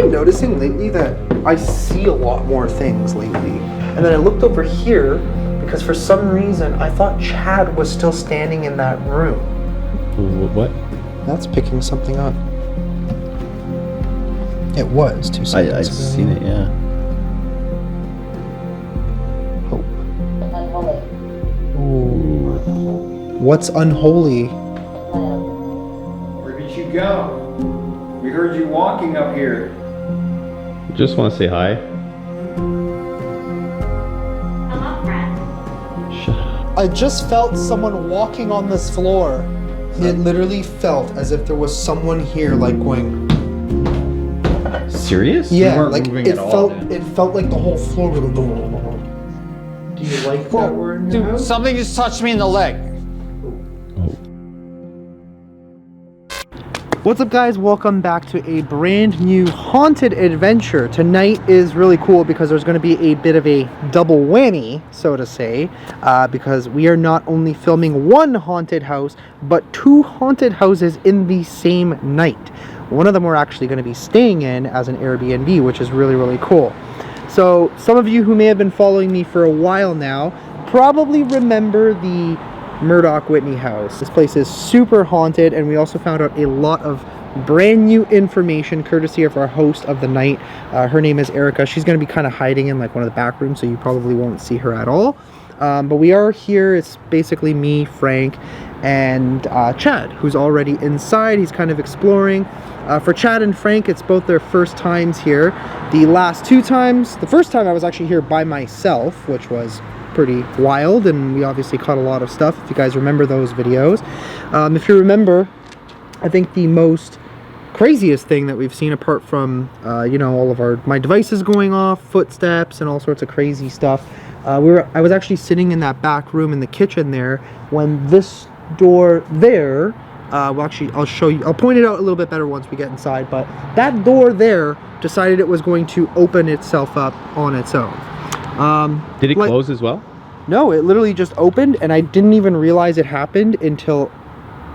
been noticing lately that I see a lot more things lately? And then I looked over here because for some reason I thought Chad was still standing in that room. What? That's picking something up. It was 2 seconds ago. I've seen it, yeah. Hope. Ooh. What's unholy? Where did you go? We heard you walking up here. Just want to say hi. Come up, friend. Shut up. I just felt someone walking on this floor. It literally felt as if there was someone here, like going. Serious? Yeah, You weren't like moving it at all, felt. then. It felt like the whole floor was going. Do you like that we're in the Dude, house? something just touched me in the leg. What's up, guys? Welcome back to a brand new haunted adventure. Tonight is really cool because there's going to be a bit of a double whammy, so to say, because we are not only filming one haunted house, but 2 haunted houses in the same night. One of them we're actually going to be staying in as an Airbnb, which is really, really cool. So some of you who may have been following me for a while now probably remember the Murdoch Whitney house. This place is super haunted, and we also found out a lot of brand new information courtesy of our host of the night. Her name is Erica. She's going to be kind of hiding in like one of the back rooms, so you probably won't see her at all. But we are here. It's basically me, Frank, and Chad, who's already inside. He's kind of exploring. For Chad and Frank, it's both their first times here. The last 2 times, the first time I was actually here by myself, which was pretty wild, and we obviously caught a lot of stuff, if you guys remember those videos. If you remember, I think the most craziest thing that we've seen, apart from you know, all of my devices going off, footsteps, and all sorts of crazy stuff, I was actually sitting in that back room in the kitchen there when this door there, well, actually I'll show you, I'll point it out a little bit better once we get inside, but that door there decided it was going to open itself up on its own. Did it close as well? No, it literally just opened, and I didn't even realize it happened until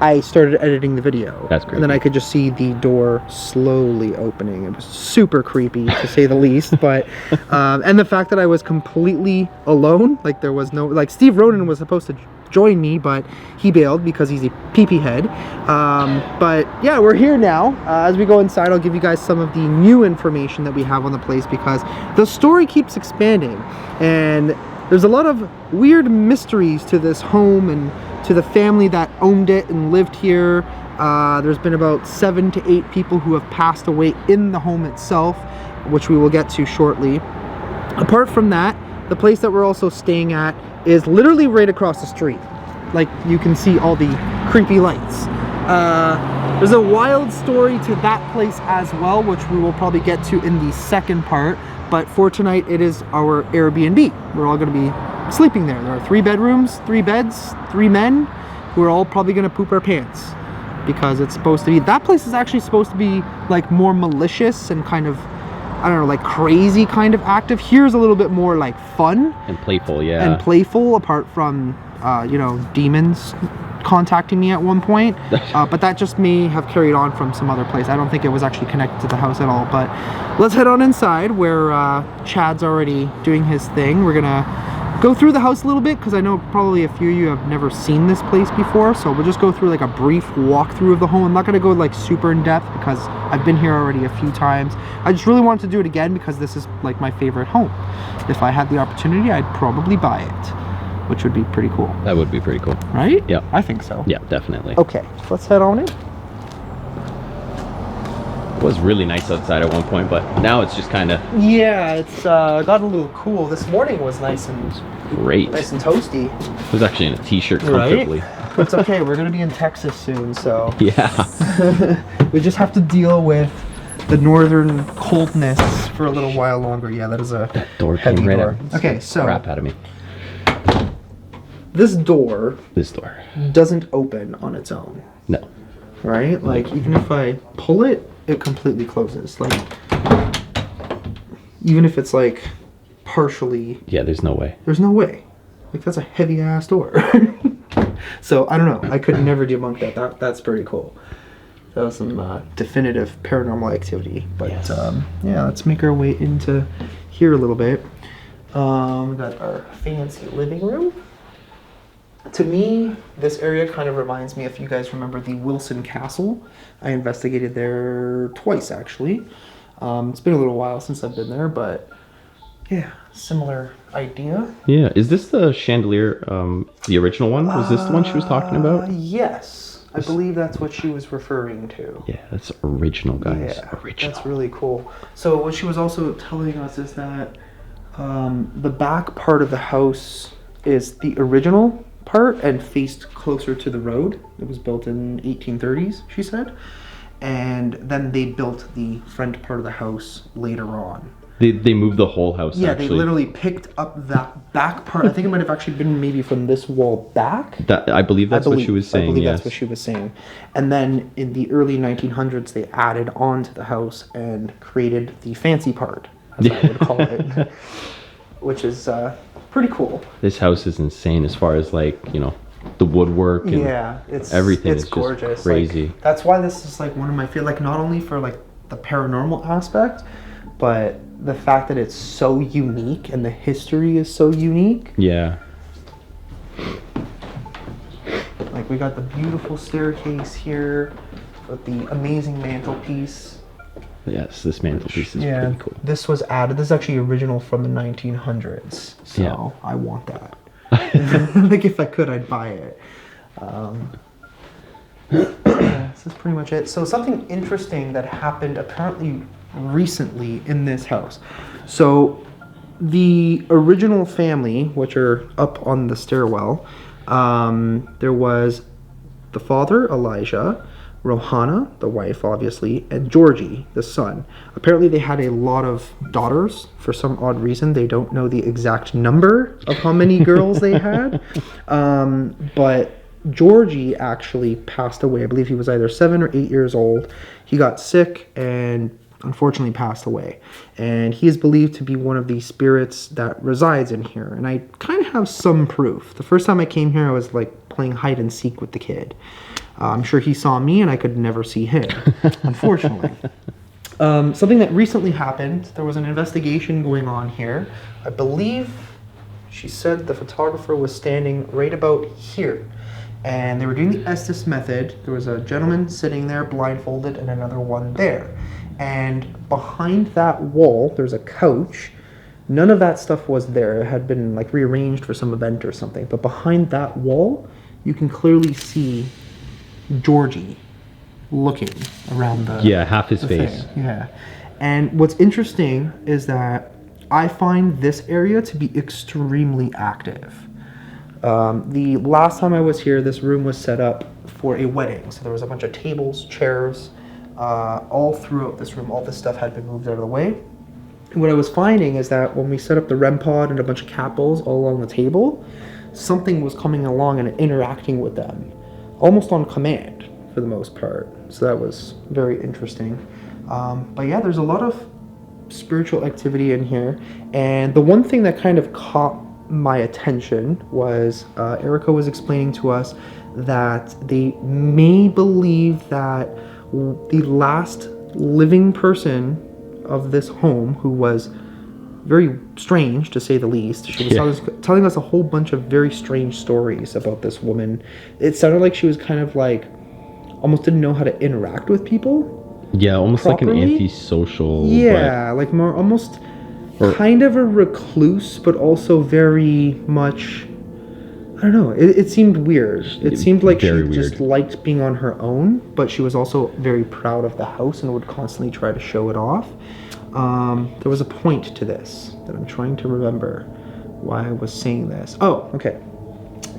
I started editing the video. That's creepy. And then I could just see the door slowly opening. It was super creepy, to say the least. But and the fact that I was completely alone, like there was no, like Steve Ronan was supposed to join me, but he bailed because he's a pee-pee head. But yeah, we're here now. As we go inside, I'll give you guys some of the new information that we have on the place, because the story keeps expanding, and there's a lot of weird mysteries to this home and to the family that owned it and lived here. There's been about 7 to 8 people who have passed away in the home itself, which we will get to shortly. Apart from that, the place that we're also staying at is literally right across the street. Like, you can see all the creepy lights. There's a wild story to that place as well, which we will probably get to in the second part. But for tonight, it is our Airbnb. We're all going to be sleeping there. There are 3 bedrooms, 3 beds, 3 men who are all probably going to poop our pants, because it's supposed to be, that place is actually supposed to be like more malicious and kind of, I don't know, like crazy kind of active. Here's a little bit more like fun And playful, yeah. and playful, apart from you know, demons contacting me at one point. But that just may have carried on from some other place. I don't think it was actually connected to the house at all. But let's head on inside where Chad's already doing his thing. We're gonna go through the house a little bit, because I know probably a few of you have never seen this place before, so we'll just go through like a brief walkthrough of the home. I'm not gonna go like super in depth because I've been here already a few times. I just really wanted to do it again because this is like my favorite home. If I had the opportunity, I'd probably buy it, which would be pretty cool. That would be pretty cool. Right? Yeah. I think so. Yeah, definitely. Okay, let's head on in. It was really nice outside at one point, but now it's just kind of Yeah, it's gotten a little cool. This morning was nice and great. toasty. I was actually in a t-shirt comfortably. Right? It's okay, we're gonna be in Texas soon, so Yeah. we just have to deal with the northern coldness for a little while longer. Yeah, that is a That door heavy came right door. out. Okay, so Crap out of me. this door This door. doesn't open on its own, No. right? Like, even if I pull it, it completely closes. Like, even if it's like partially, Yeah, there's no way. there's no way. Like, that's a heavy ass door. So I don't know, I could never debunk that. That's pretty cool. That was some definitive paranormal activity. But Yes. yeah, let's make our way into here a little bit. We got our fancy living room. To me, this area kind of reminds me, if you guys remember the Wilson Castle. I investigated there twice, actually. It's been a little while since I've been there, but yeah, similar idea. Yeah, is this the chandelier, the original one? Was this the one she was talking about? Yes, I believe that's what she was referring to. Yeah, that's original, guys. Yeah, Original. that's really cool. So what she was also telling us is that the back part of the house is the original part and faced closer to the road. It was built in 1830s, she said. And then they built the front part of the house later on. They moved the whole house, Yeah, actually. they literally picked up that back part. I think it might have actually been maybe from this wall back. I believe that's what she was saying, I believe yes. that's what she was saying. And then in the early 1900s, they added on to the house and created the fancy part, as I would call it, which is pretty cool. This house is insane as far as, like, you know, the woodwork and It's everything It's is gorgeous. just crazy. Like, that's why this is like one of my favorite. Like, not only for like the paranormal aspect, but the fact that it's so unique and the history is so unique. Yeah. Like, we got the beautiful staircase here with the amazing mantelpiece. Yes, this mantelpiece is pretty cool. This was added. This is actually original from the 1900s. So Yeah. I want that. Like, if I could, I'd buy it. This is pretty much it. So something interesting that happened apparently recently in this house. So the original family, which are up on the stairwell, there was the father, Elijah, Rohana, the wife, obviously, and Georgie, the son. Apparently they had a lot of daughters. For some odd reason, they don't know the exact number of how many girls they had. But Georgie actually passed away. I believe he was either 7 or 8 years old. He got sick and unfortunately passed away. And he is believed to be one of the spirits that resides in here. And I kind of have some proof. The first time I came here, I was like playing hide and seek with the kid. I'm sure he saw me and I could never see him, unfortunately. Something that recently happened, there was an investigation going on here. I believe she said the photographer was standing right about here. And they were doing the Estus method. There was a gentleman sitting there blindfolded and another one there. And behind that wall, there's a couch. None of that stuff was there. It had been like rearranged for some event or something. But behind that wall, you can clearly see Georgie looking around the half his face. thing. Yeah. And what's interesting is that I find this area to be extremely active. The last time I was here, this room was set up for a wedding. So there was a bunch of tables, chairs, all throughout this room. All this stuff had been moved out of the way. And what I was finding is that when we set up the REM pod and a bunch of capos all along the table, something was coming along and interacting with them, almost on command for the most part. So that was very interesting. But yeah, there's a lot of spiritual activity in here. And the one thing that kind of caught my attention was Erica was explaining to us that they may believe that the last living person of this home, who was very strange to say the least, she was telling us a whole bunch of very strange stories about this woman. It sounded like she was kind of like almost didn't know how to interact with people. Yeah, almost properly. like an antisocial. Yeah, like more almost kind of a recluse, but also very much, I don't know, it seemed weird. It seemed like she just liked being on her own, but she was also very proud of the house and would constantly try to show it off. There was a point to this that I'm trying to remember why I was saying this. Oh, okay.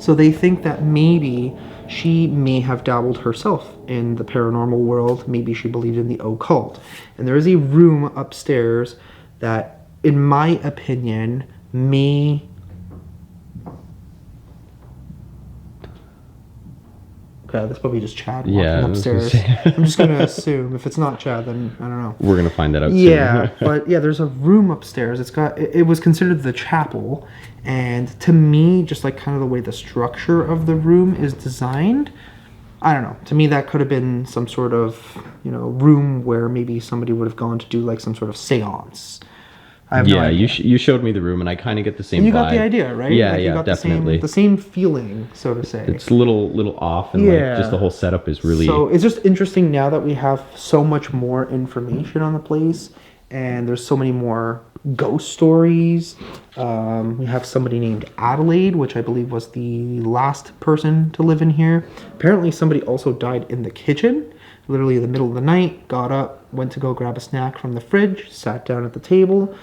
So they think that maybe she may have dabbled herself in the paranormal world. Maybe she believed in the occult. And there is a room upstairs that, in my opinion, may... Okay, that's probably just Chad walking upstairs. I'm just going to assume. If it's not Chad, then I don't know. We're going to find that out Yeah, soon. but yeah, there's a room upstairs. It was considered the chapel. And to me, just like kind of the way the structure of the room is designed, I don't know. To me, that could have been some sort of, room where maybe somebody would have gone to do like some sort of seance. I have no idea. you showed me the room, and I kind of get the same. You vibe. got the idea, right? Yeah, like you got definitely. The same feeling, so to say. It's a little off, and like just the whole setup is really. So it's just interesting now that we have so much more information on the place, and there's so many more ghost stories. We have somebody named Adelaide, which I believe was the last person to live in here. Apparently, somebody also died in the kitchen, literally in the middle of the night. Got up, went to go grab a snack from the fridge, sat down at the table.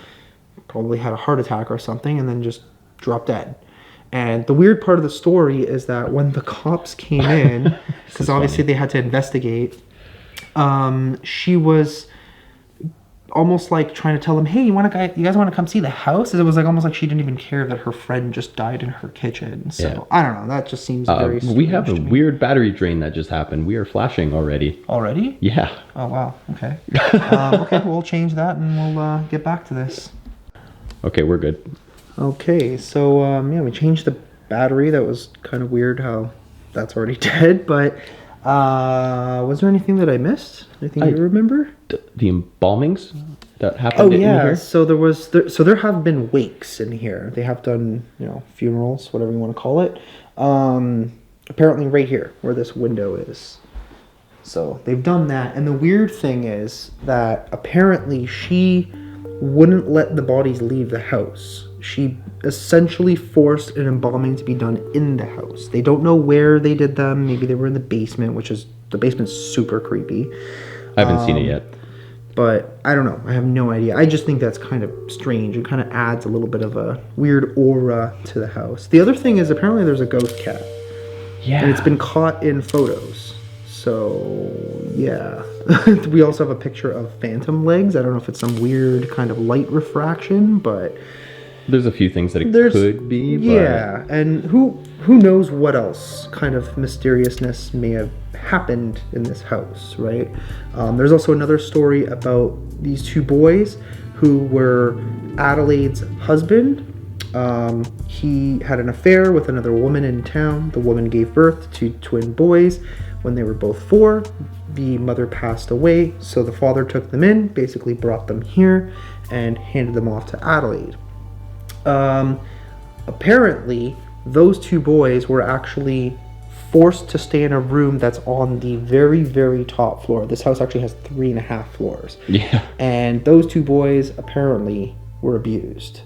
Probably had a heart attack or something, and then just dropped dead. And the weird part of the story is that when the cops came in, because obviously they had to investigate, she was almost like trying to tell them, "Hey, you guys want to come see the house?" It was like almost like she didn't even care that her friend just died in her kitchen. So I don't know. That just seems very. We have a weird battery drain that just happened. We are flashing already. Already? Yeah. Oh wow. Okay. Okay, we'll change that and we'll get back to this. Okay, we're good. Okay, so we changed the battery. That was kind of weird how that's already dead. But was there anything that I missed? Anything you remember? The embalmings that happened in here? So there have been wakes in here. They have done, funerals, whatever you want to call it. Apparently right here where this window is. So they've done that. And the weird thing is that apparently she wouldn't let the bodies leave the house. She essentially forced an embalming to be done in the house. They don't know where they did them. Maybe they were in the basement, the basement's super creepy. I haven't seen it yet. But I don't know. I have no idea. I just think that's kind of strange. It kind of adds a little bit of a weird aura to the house. The other thing is apparently there's a ghost cat. Yeah. And it's been caught in photos. So, yeah. We also have a picture of phantom legs. I don't know if it's some weird kind of light refraction, but there's a few things that it could be. But yeah, and who knows what else kind of mysteriousness may have happened in this house, right? There's also another story about these two boys who were Adelaide's husband. He had an affair with another woman in town. The woman gave birth to twin boys. When they were both 4, the mother passed away, so the father took them in, basically brought them here, and handed them off to Adelaide. Apparently, those 2 boys were actually forced to stay in a room that's on the very, very top floor. This house actually has 3.5 floors. Yeah. And those 2 boys apparently were abused.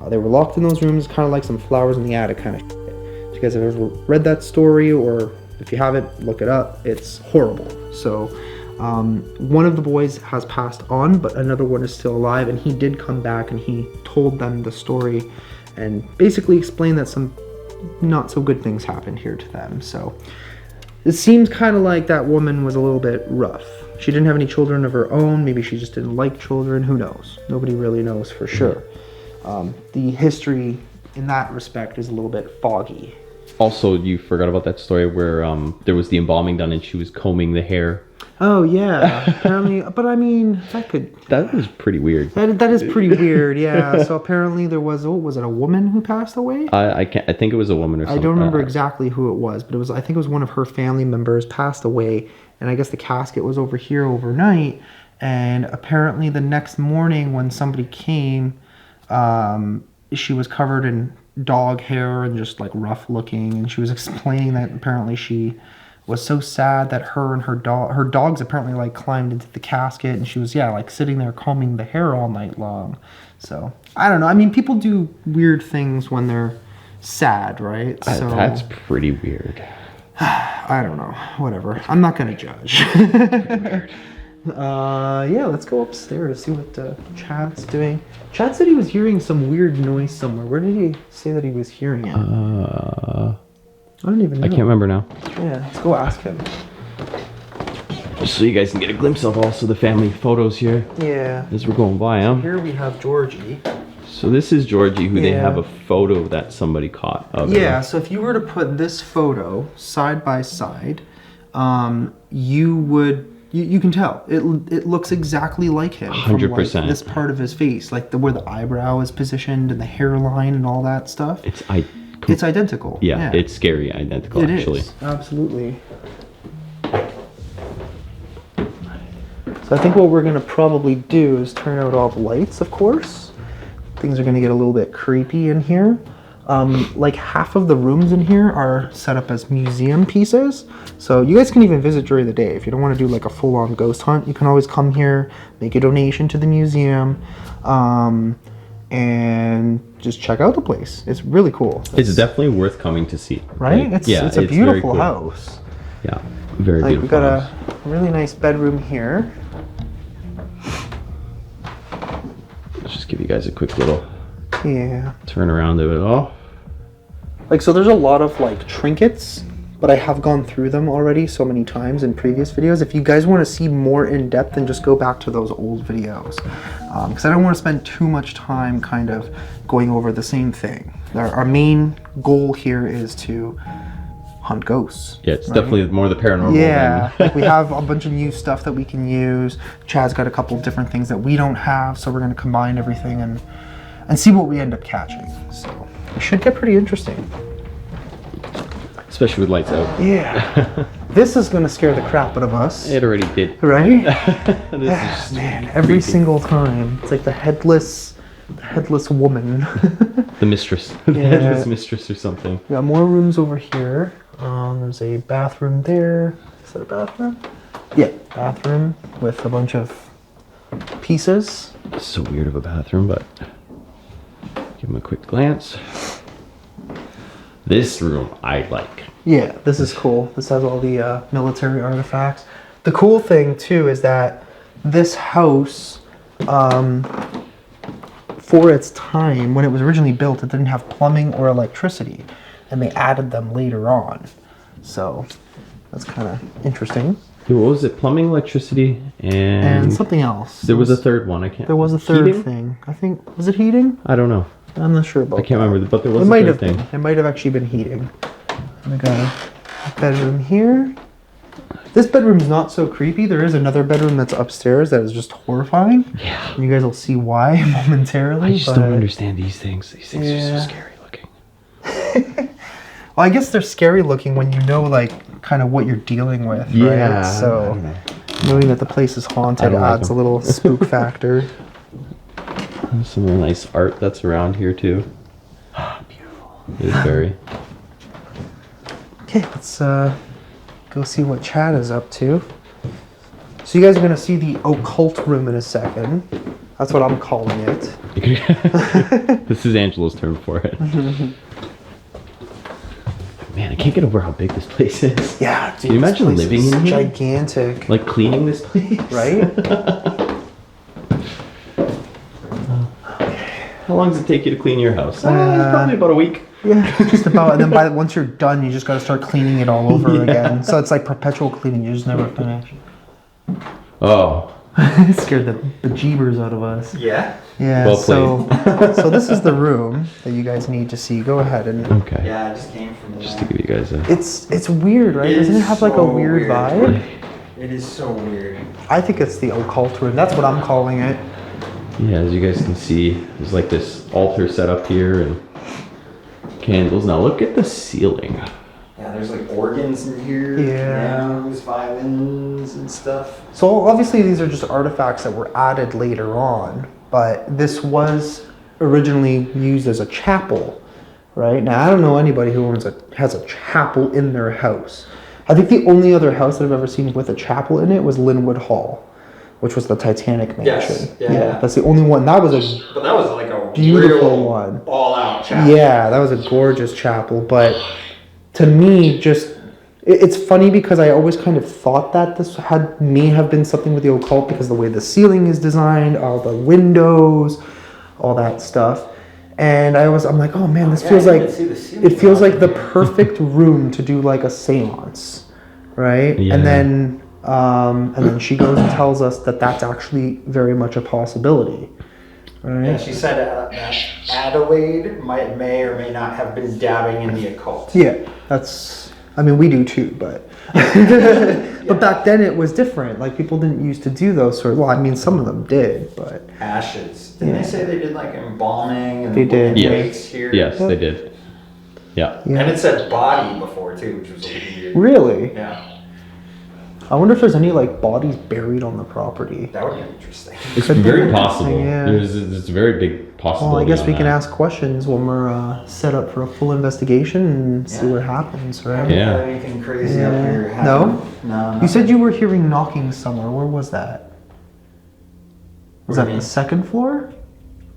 They were locked in those rooms, kind of like some flowers in the attic kind of shit. If you guys have ever read that story, or if you haven't, look it up. It's horrible. So one of the boys has passed on, but another one is still alive, and he did come back and he told them the story and basically explained that some not so good things happened here to them. So it seems kind of like that woman was a little bit rough. She didn't have any children of her own. Maybe she just didn't like children. Who knows? Nobody really knows for sure. The history in that respect is a little bit foggy. Also, you forgot about that story where there was the embalming done and she was combing the hair. Oh yeah, apparently. But I mean, that was pretty weird. That is pretty weird. Yeah. So apparently there was it a woman who passed away? I think it was a woman or something. I don't remember exactly who it was, but I think it was one of her family members passed away, and I guess the casket was over here overnight. And apparently the next morning when somebody came, she was covered in dog hair and just like rough looking, and she was explaining that apparently she was so sad that her and her dogs apparently like climbed into the casket, and she was like sitting there combing the hair all night long. So I don't know. I mean, people do weird things when they're sad, right? So that's pretty weird. I don't know. Whatever. I'm not gonna judge. Weird. Let's go upstairs, see what Chad's doing. Chad said he was hearing some weird noise somewhere. Where did he say that he was hearing it? I don't even know. I can't remember now. Yeah, let's go ask him. Just so you guys can get a glimpse of also the family photos here. Yeah. As we're going by them. Here we have Georgie. So this is Georgie, who they have a photo that somebody caught of. Yeah, so if you were to put this photo side by side, you can tell it looks exactly like him. 100%. From, like, this part of his face, like where the eyebrow is positioned and the hairline and all that stuff. It's identical. Yeah, it's scary identical. It actually. is, absolutely. So I think what we're gonna probably do is turn out all the lights, of course. Things are gonna get a little bit creepy in here. Like half of the rooms in here are set up as museum pieces. So you guys can even visit during the day. If you don't want to do like a full-on ghost hunt, you can always come here, make a donation to the museum, and just check out the place. It's really cool. It's definitely worth coming to see. Right? Like, It's a beautiful very cool. house. Yeah, very Like beautiful. we've got house. a really nice bedroom here. Let's just give you guys a quick little Yeah. turn around of it all. Like, so there's a lot of like trinkets, but I have gone through them already so many times in previous videos. If you guys want to see more in depth, then just go back to those old videos. Because I don't want to spend too much time kind of going over the same thing. Our main goal here is to hunt ghosts. Yeah, it's right? definitely more the paranormal. Yeah, than- like we have a bunch of new stuff that we can use. Chad's got a couple different things that we don't have, so we're going to combine everything and see what we end up catching. So it should get pretty interesting. Especially with lights out. Yeah. This is going to scare the crap out of us. It already did. Right? This is just Man, every creepy. single time. It's like the headless woman. The mistress. The Yeah. headless mistress or something. We got more rooms over here. There's a bathroom there. Is that a bathroom? Yeah, bathroom with a bunch of pieces. It's so weird of a bathroom, but give him a quick glance. This room I like. Yeah, this is cool. This has all the military artifacts. The cool thing too is that this house, for its time, when it was originally built, it didn't have plumbing or electricity, and they added them later on. So that's kind of interesting. What was it? Plumbing, electricity, And something else. there was a third one. I can't. There was a third Heating? thing. I think, was it heating? I don't know. I'm not sure about I can't that. remember, but there was It a might third have thing. been. It might have actually been heating. We got a bedroom here. This bedroom's not so creepy. There is another bedroom that's upstairs that is just horrifying. Yeah. And you guys will see why momentarily. I just but- don't understand these things. These things are Yeah. so scary looking. Well, I guess they're scary looking when you know, like, kind of what you're dealing with, right? Yeah, So, I don't know. knowing that the place is I haunted don't like adds a them. little spook factor. There's some real nice art that's around here too. Beautiful. It is very. Okay, let's go see what Chad is up to. So you guys are gonna see the occult room in a second. That's what I'm calling it. This is Angelo's term for it. Man, I can't get over how big this place is. Yeah, dude, Can you this imagine place living is in here? gigantic, Like cleaning this place. right? How long does it take you to clean your house? Probably about a week. Yeah, just about. And then once you're done, you just got to start cleaning it all over Yeah. again. So it's like perpetual cleaning. You just never finish. Oh, It scared the bejeebers out of us. Yeah? Yeah. Well so this is the room that you guys need to see. Go ahead and. okay. Yeah, I just came from Just to there. give you guys a. It's weird, right? It Doesn't it is have like a so weird weird. vibe? It is so weird. I think it's the occult room. That's what I'm calling it. Yeah, as you guys can see, there's like this altar set up here and candles. Now look at the ceiling. Yeah, there's like organs in here. Yeah. Pianos, violins, and stuff. So obviously these are just artifacts that were added later on, but this was originally used as a chapel, right? Now I don't know anybody who has a chapel in their house. I think the only other house that I've ever seen with a chapel in it was Linwood Hall, which was the Titanic mansion. Yes, yeah. That's the only one. That was a But that was like a Beautiful real one. all-out chapel. Yeah, that was a gorgeous chapel, but to me, it's funny because I always kind of thought that this may have been something with the occult because the way the ceiling is designed, all the windows, all that stuff. And I'm like, oh man, this Yeah, feels I like, didn't see the ceiling it feels like the out here. perfect room to do like a seance, right? Yeah. And then she goes and tells us that that's actually very much a possibility, right? Yeah, she said that Adelaide may or may not have been dabbing in the occult. Yeah, we do too, but but back then it was different. Like people didn't used to do those sort of. Well, I mean, some of them did, but Ashes. Didn't Yeah. they say they did like embalming and They did. Yeah. wakes here? Yes, they did. Yeah. yeah. And it said body before too, which was a little weird. Really? Yeah. I wonder if there's any like bodies buried on the property. That would be interesting. It's Could be very interesting, possible. yeah. It's a very big possibility. Well, I guess we on can that. ask questions when we're set up for a full investigation and see Yeah. what happens, right? Yeah. Anything crazy up Yeah. here? No? happen? No. You said you were hearing knocking somewhere. Where was that? Was What that do you the mean? second floor?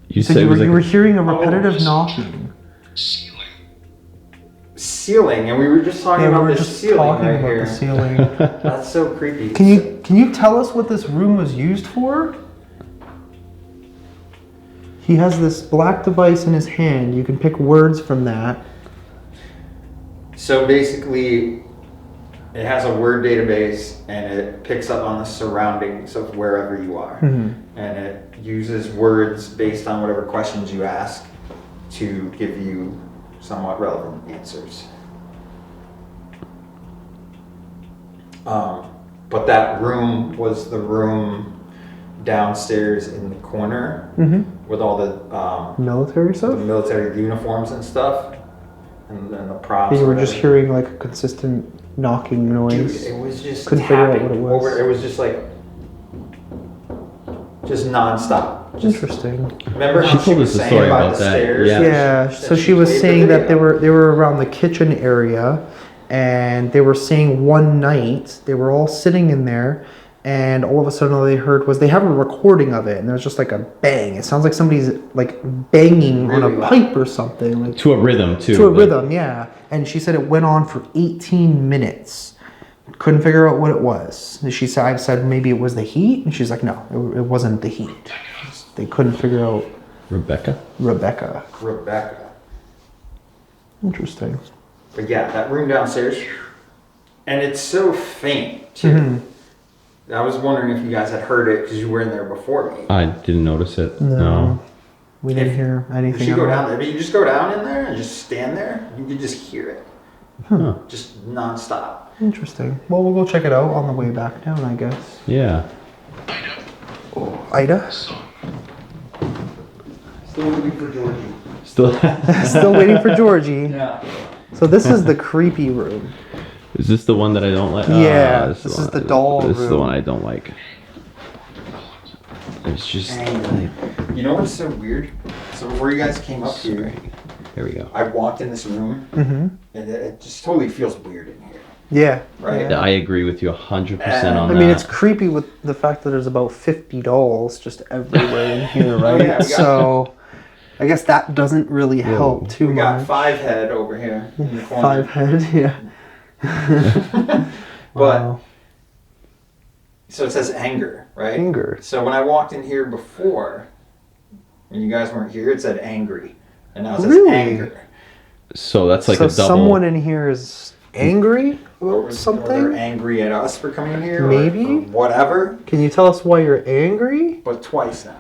You said said you it were, was like you were a- hearing a repetitive knocking. Ceiling, and we were just talking Yeah, we about were the just ceiling talking right about here. the ceiling. That's so creepy. Can you tell us what this room was used for? He has this black device in his hand. You can pick words from that. So basically, it has a word database and it picks up on the surroundings of wherever you are. Mm-hmm. And it uses words based on whatever questions you ask to give you somewhat relevant answers. But that room was the room downstairs in the corner with all the Military stuff? military uniforms and stuff, and then the props. You or were just whatever. hearing like a consistent knocking Dude, noise. it was just Couldn't figure out tapping what it was. over. It was just like, just nonstop. Just, Interesting. remember She how she told was us the saying story about about the that, stairs? yeah. Yeah, That so she was played the saying that video. they were around the kitchen area, and they were saying one night they were all sitting in there, and all of a sudden all they heard was they have a recording of it, and there's just like a bang. It sounds like somebody's like banging on Really a loud. pipe or something, like to a rhythm too. to a like- rhythm, yeah. And she said it went on for 18 minutes. Couldn't figure out what it was. And she said, I said maybe it was the heat, and she's like, no, it wasn't the heat. They couldn't figure out Rebecca. Rebecca. Rebecca. Interesting. But yeah, that room downstairs, and it's so faint too. Mm-hmm. I was wondering if you guys had heard it because you were in there before me. I didn't notice it. No. We didn't hear If anything. you at go all. down there, but you just go down in there and just stand there, you can just hear it, Huh. just nonstop. Interesting. Well, we'll go check it out on the way back down, I guess. Yeah. Ida? Still looking for Georgie. Still. Still waiting for Georgie. Yeah. So this is the creepy room. Is this the one that I don't like? Yeah, this this one- is the doll This is the room. one I don't like. It's just. Angry. You know what's so weird? So before you guys came up here, Here we go. I walked in this room, Mm-hmm. and it just totally feels weird in here. Yeah. Right. Yeah. I agree with you 100% on I that. mean, it's creepy with the fact that there's about 50 dolls just everywhere in here, right? yeah, we got- So I guess that doesn't really help too We got much. Five Head over here in the corner. Five head, yeah. But Wow. so it says anger, right? Anger. So when I walked in here before, when you guys weren't here, it said angry, and now it says Really? anger. So that's like So a double. someone in here is angry Or about they're something? angry at us for coming here, or- Maybe? or whatever. Can you tell us why you're angry? But twice now.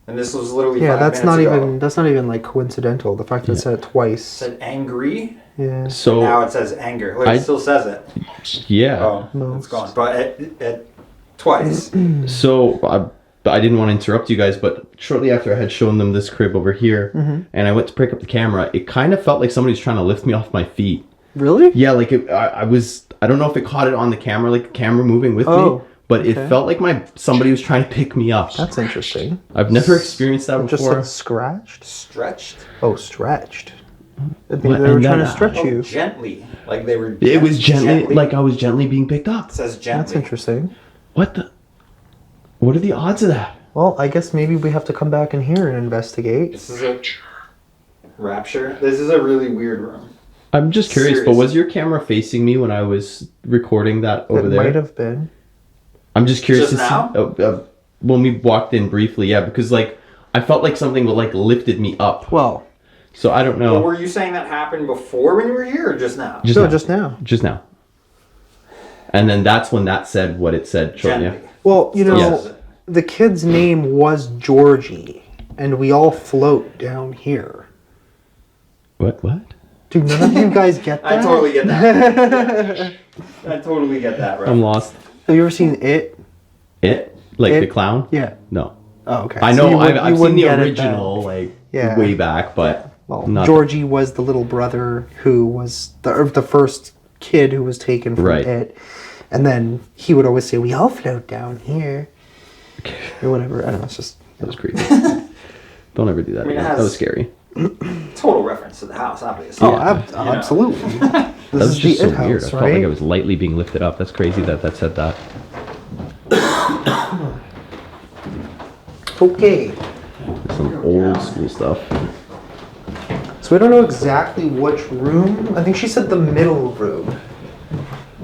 And this was literally Yeah, 5 that's not minutes ago. even like coincidental. The fact that it said it It twice. said angry. Yeah. So Now it says anger. Look, I- it still says it. yeah. Oh, Most. it's gone. But it twice. So I didn't want to interrupt you guys, but shortly after I had shown them this crib over here, and I went to pick up the camera, it kind of felt like somebody was trying to lift me off my feet. Really? Yeah, like I was. I don't know if it caught it on the camera, like the camera moving with Oh, me, but okay. it felt like somebody was trying to pick me up. That's interesting. I've never experienced that It just before. like scratched? Stretched. Oh, stretched. Maybe What? they were And trying then, to stretch Oh, you. gently. Like they were. It was gently, like I was gently being picked up. It says That's gently. interesting. What the? What are the odds of that? Well, I guess maybe we have to come back in here and investigate. This is a rapture. This is a really weird room. I'm just curious, but Seriously. was your camera facing me when I was recording that over It there? might have been. I'm just curious Just to now? see. When we walked in briefly, yeah, because like I felt like something like lifted me up. Well, So I don't But know. were you saying that happened before when you were here, or just now? Just no, now. just now. Just now. And then that's when that said what it said shortly. Gently. Well, you know, Yes. the kid's name was Georgie, and we all float down here. What? Do none of you guys get that? I totally get that. I totally get that, right? I'm lost. Have you ever seen It? It? Like It? the clown? Yeah. No. Oh, okay. I So know. you would- I've you seen wouldn't the get it original, then. like Yeah. way back, but Well, not. Georgie was the little brother who was the first kid who was taken from Right. it. And then he would always say, we all float down here. Or whatever. I don't know. It's just... That was creepy. Don't ever do that. I mean, it again. has- That was scary. Total reference to the house, obviously. Oh, Yeah. absolutely. That This was is just the so It weird. House, I felt like I right? was lightly being lifted up. That's crazy that said that. Okay. Some old school stuff. So we don't know exactly which room. I think she said the middle room.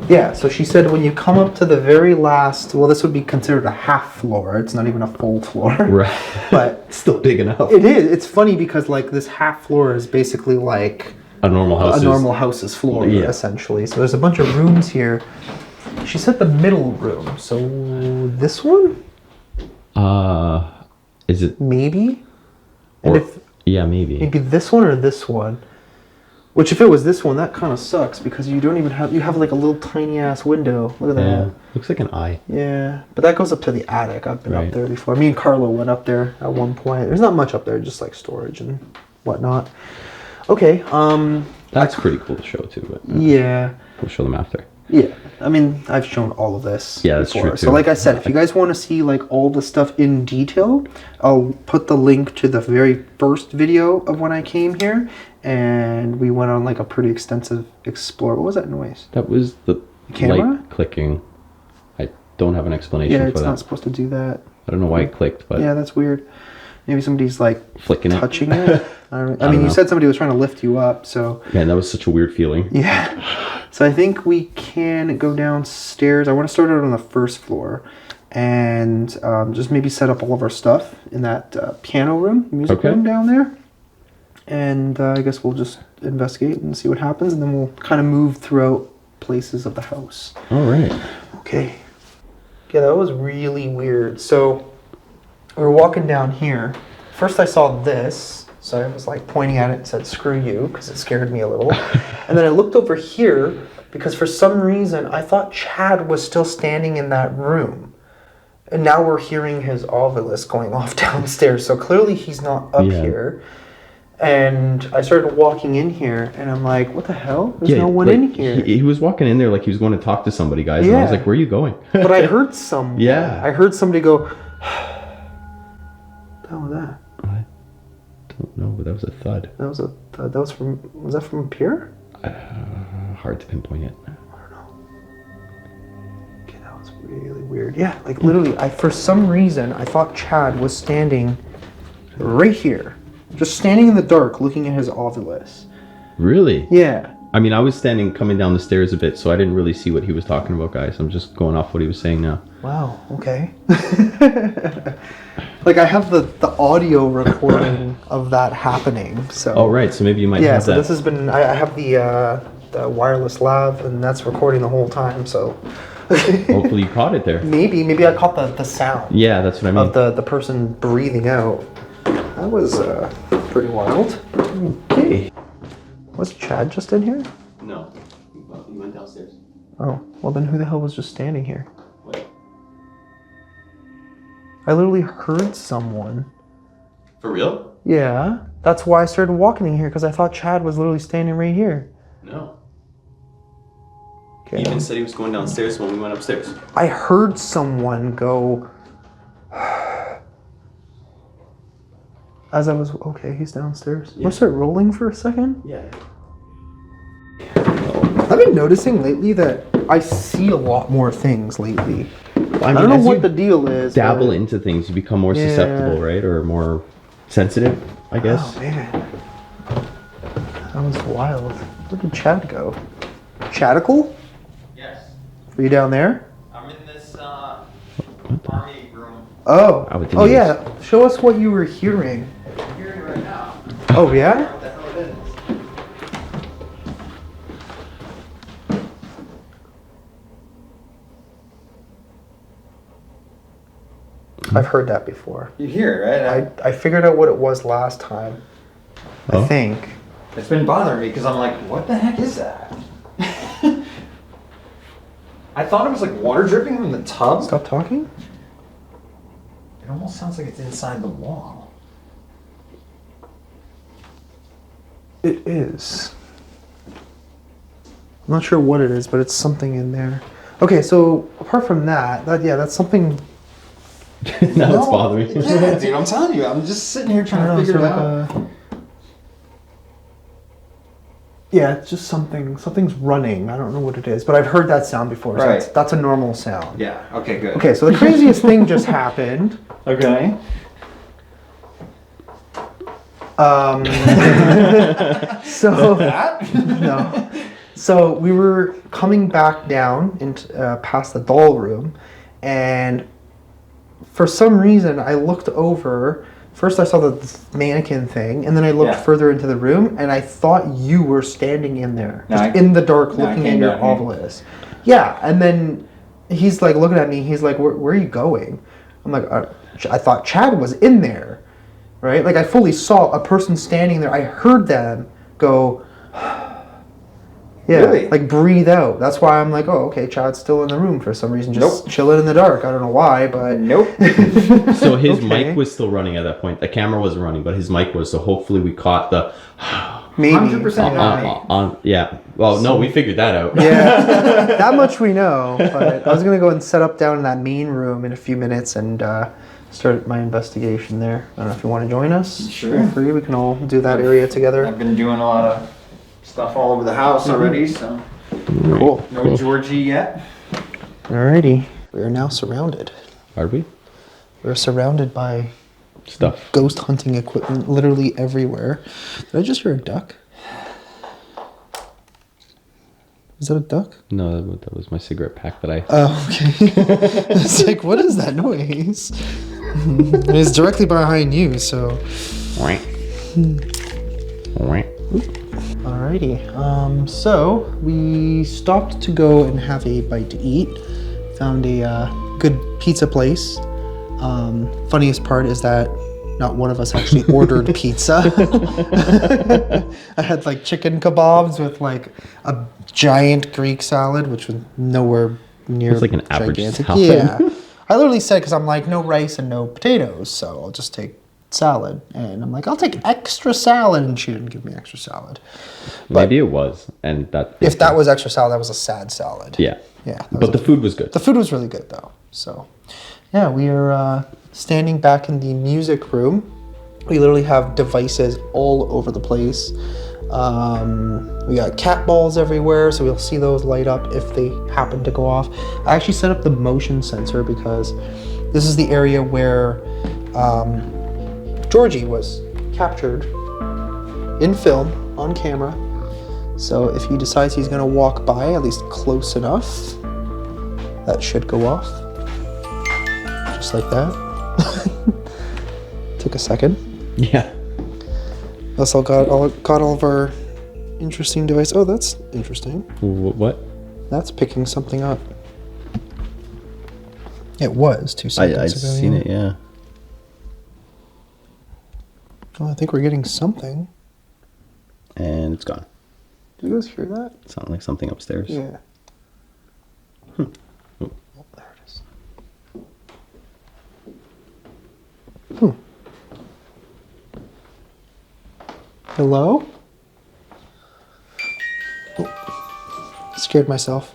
Yeah, so she said when you come up to the very last, well, this would be considered a half floor. It's not even a full floor. Right. But Still big enough. it is. It's funny because like this half floor is basically like A normal house. a normal house's floor, Yeah. essentially. So there's a bunch of rooms here. She said the middle room. So this one? Is it? Maybe? And Or, if yeah, maybe. maybe this one or this one. Which if it was this one, that kind of sucks because you don't even have, you have like a little tiny ass window. Look at Yeah. that. Looks like an eye. Yeah, but that goes up to the attic. I've been Right. up there before. Me and Carlo went up there at one point. There's not much up there, just like storage and whatnot. Okay, That's pretty cool to show too, but yeah. we'll show them after. Yeah, I mean, I've shown all of this. Yeah, that's before. true, So, too. like I said, if you guys want to see like all the stuff in detail, I'll put the link to the very first video of when I came here, and we went on like a pretty extensive explore. What was that noise? That was the Camera? light clicking. I don't have an explanation Yeah, for it's that. not supposed to do that. I don't know why it clicked, but Yeah, that's weird. Maybe somebody's like flicking it. touching it. I mean, don't you know. said somebody was trying to lift you up, so Man, that was such a weird feeling. yeah. So I think we can go downstairs. I want to start out on the first floor and just maybe set up all of our stuff in that piano room, music Okay. room down there. And I guess we'll just investigate and see what happens, and then we'll kind of move throughout places of the house. All right. Okay. Yeah, that was really weird. So we were walking down here. First I saw this, so I was like pointing at it and said, screw you, because it scared me a little. And then I looked over here because for some reason I thought Chad was still standing in that room. And now we're hearing his ovilus going off downstairs. So clearly he's not up Yeah. here. And I started walking in here and I'm like, what the hell? There's no one like, in here. He was walking in there like he was going to talk to somebody, guys. And I was Yeah. like, where are you going? But I heard someone. Yeah. I heard somebody go, what the hell was that? I don't know, but that was a thud. That was was that from up here? Hard to pinpoint it. Okay, that was really weird. Yeah, like literally, for some reason, I thought Chad was standing right here. Just standing in the dark looking at his ovilus. Really? Yeah. I mean, I was standing coming down the stairs a bit, so I didn't really see what he was talking about, guys. I'm just going off what he was saying now. Wow, okay. Like I have the audio recording of that happening, so. Oh, right. So maybe you might Yeah, have so that. this has been, I have the wireless lav, and that's recording the whole time, so. Hopefully you caught it there. Maybe I caught the sound Yeah, that's what I mean. of the person breathing out. That was pretty wild. Okay. Was Chad just in here? No. He went downstairs. Oh, well then who the hell was just standing here? Wait. I literally heard someone. For real? Yeah, that's why I started walking in here, because I thought Chad was literally standing right here. No. Okay. He even said he was going downstairs when we went upstairs. I heard someone go. As I was, okay, he's downstairs. Yeah. Let's start rolling for a second. Yeah. I've been noticing lately that I see a lot more things lately. I I don't know as what you the deal is. dabble but- into things, you become more Yeah. susceptible, right? Or more sensitive, I guess. Oh man, that was wild. Where did Chad go? Chadical? Yes. Were you down there? I'm in this What the? army room. Oh. I would think Oh it yeah. Show us what you were hearing. I'm hearing it right now. Oh yeah? What the hell it is? I've heard that before. You hear it, right? I figured out what it was last time. Oh. I think. It's been bothering me because I'm like, what the heck is that? I thought it was like water dripping from the tub. Stop talking? It almost sounds like it's inside the wall. It is. I'm not sure what it is, but it's something in there. Okay, so apart from that's something. Now it's bothering me. Yeah, dude, I'm telling you, I'm just sitting here I trying don't to know, figure sort it of out. Yeah, it's just something's running. I don't know what it is, but I've heard that sound before. So Right. that's a normal sound. Yeah, okay, good. Okay, so the craziest thing just happened. Okay. So That? no. So we were coming back down into past the doll room, and for some reason I looked over. First I saw the mannequin thing, and then I looked Yeah. further into the room, and I thought you were standing in there, No, just I- in the dark, no, I looking came at your down here. obelisk. Yeah, and then he's like looking at me. He's like, "Where are you going?" I'm like, "I thought Chad was in there." Right? Like I fully saw a person standing there. I heard them go, yeah, Really? like breathe out. That's why I'm like, oh, okay, Chad's still in the room for some reason, just Nope. chilling in the dark. I don't know why, but Nope. So his Okay. mic was still running at that point. The camera wasn't running, but his mic was. So hopefully we caught the. maybe 100% not me. Yeah. Well, no, we figured that out. Yeah, that much we know. But I was gonna go and set up down in that main room in a few minutes and start my investigation there. I don't know if you want to join us. Sure. Feel free. We can all do that area together. I've been doing a lot of stuff all over the house already, so Cool. no Georgie yet. Alrighty. We are now surrounded. Are we? We're surrounded by Stuff. ghost hunting equipment literally everywhere. Did I just hear a duck? Is that a duck? No, that was my cigarette pack that I. Oh, okay. It's like, what is that noise? It's directly behind you, so. Alrighty. So we stopped to go and have a bite to eat. Found a good pizza place. Funniest part is that not one of us actually ordered pizza. I had like chicken kebabs with like a giant Greek salad, which was nowhere near It's like an average gigantic. salad. Yeah. I literally said, because I'm like, no rice and no potatoes, so I'll just take salad. And I'm like, I'll take extra salad. And she didn't give me extra salad. Maybe it was, and that. If that was extra salad, that was a sad salad. Yeah. Yeah. that But was the food was good. the food was really good, though. So, yeah, we are standing back in the music room. We literally have devices all over the place. We got cat balls everywhere, so we'll see those light up if they happen to go off. I actually set up the motion sensor because this is the area where Georgie was captured in film on camera. So if he decides he's going to walk by, at least close enough, that should go off. Just like that. Took a second. Yeah. That's all got all of our interesting device. Oh, that's interesting. What? That's picking something up. It was 2 seconds I've ago. seen it. Yeah. Oh, I think we're getting something. And it's gone. Did you guys hear that? Sounded like something upstairs. Yeah. Oh, there it is. Hello? Oh, scared myself.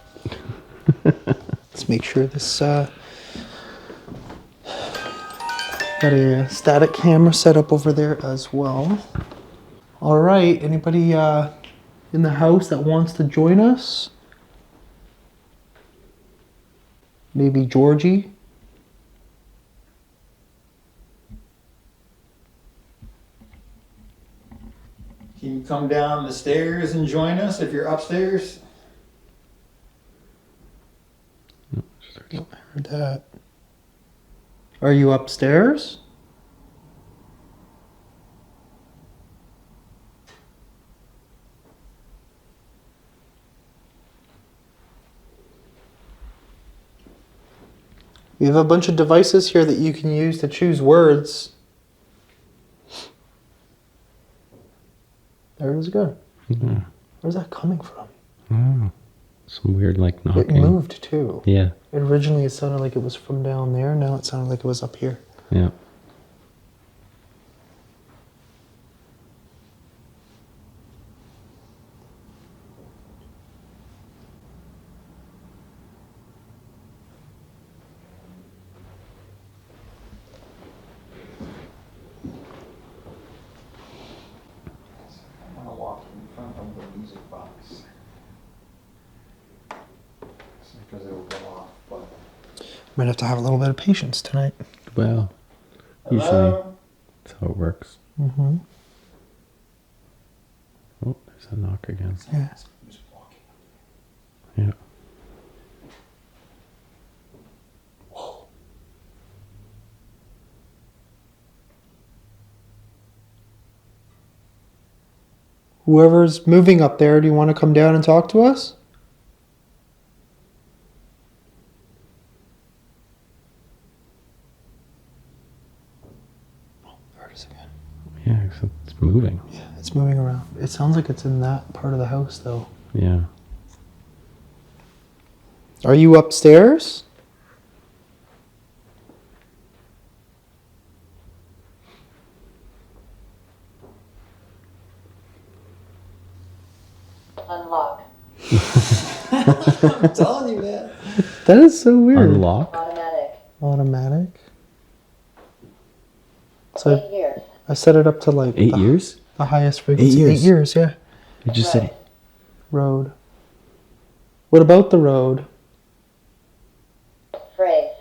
Let's make sure this got a static camera set up over there as well. All right, anybody in the house that wants to join us? Maybe Georgie? Can you come down the stairs and join us if you're upstairs? Oh, I heard that. Are you upstairs? We have a bunch of devices here that you can use to choose words. There it is again. Mm-hmm. Where's that coming from? Oh, some weird like It knocking. moved too. Yeah. Originally it sounded like it was from down there. Now it sounded like it was up here. Yeah. because it will go off. But Might have to have a little bit of patience tonight. Well, usually hello? that's how it works. Mm-hmm. Oh, there's a knock again. Yeah. Who's walking? Yeah. Whoever's moving up there, do you want to come down and talk to us? Oh, there it is again. Yeah, except it's moving. Yeah, it's moving around. It sounds like it's in that part of the house, though. Yeah. Are you upstairs? Unlock. I'm telling you, man. That is so weird. Unlock. Automatic. Automatic. So 8 years. I set it up to like 8 years? the highest frequency. 8 years. 8 years, yeah. You just said Road. What about the road? Phrase.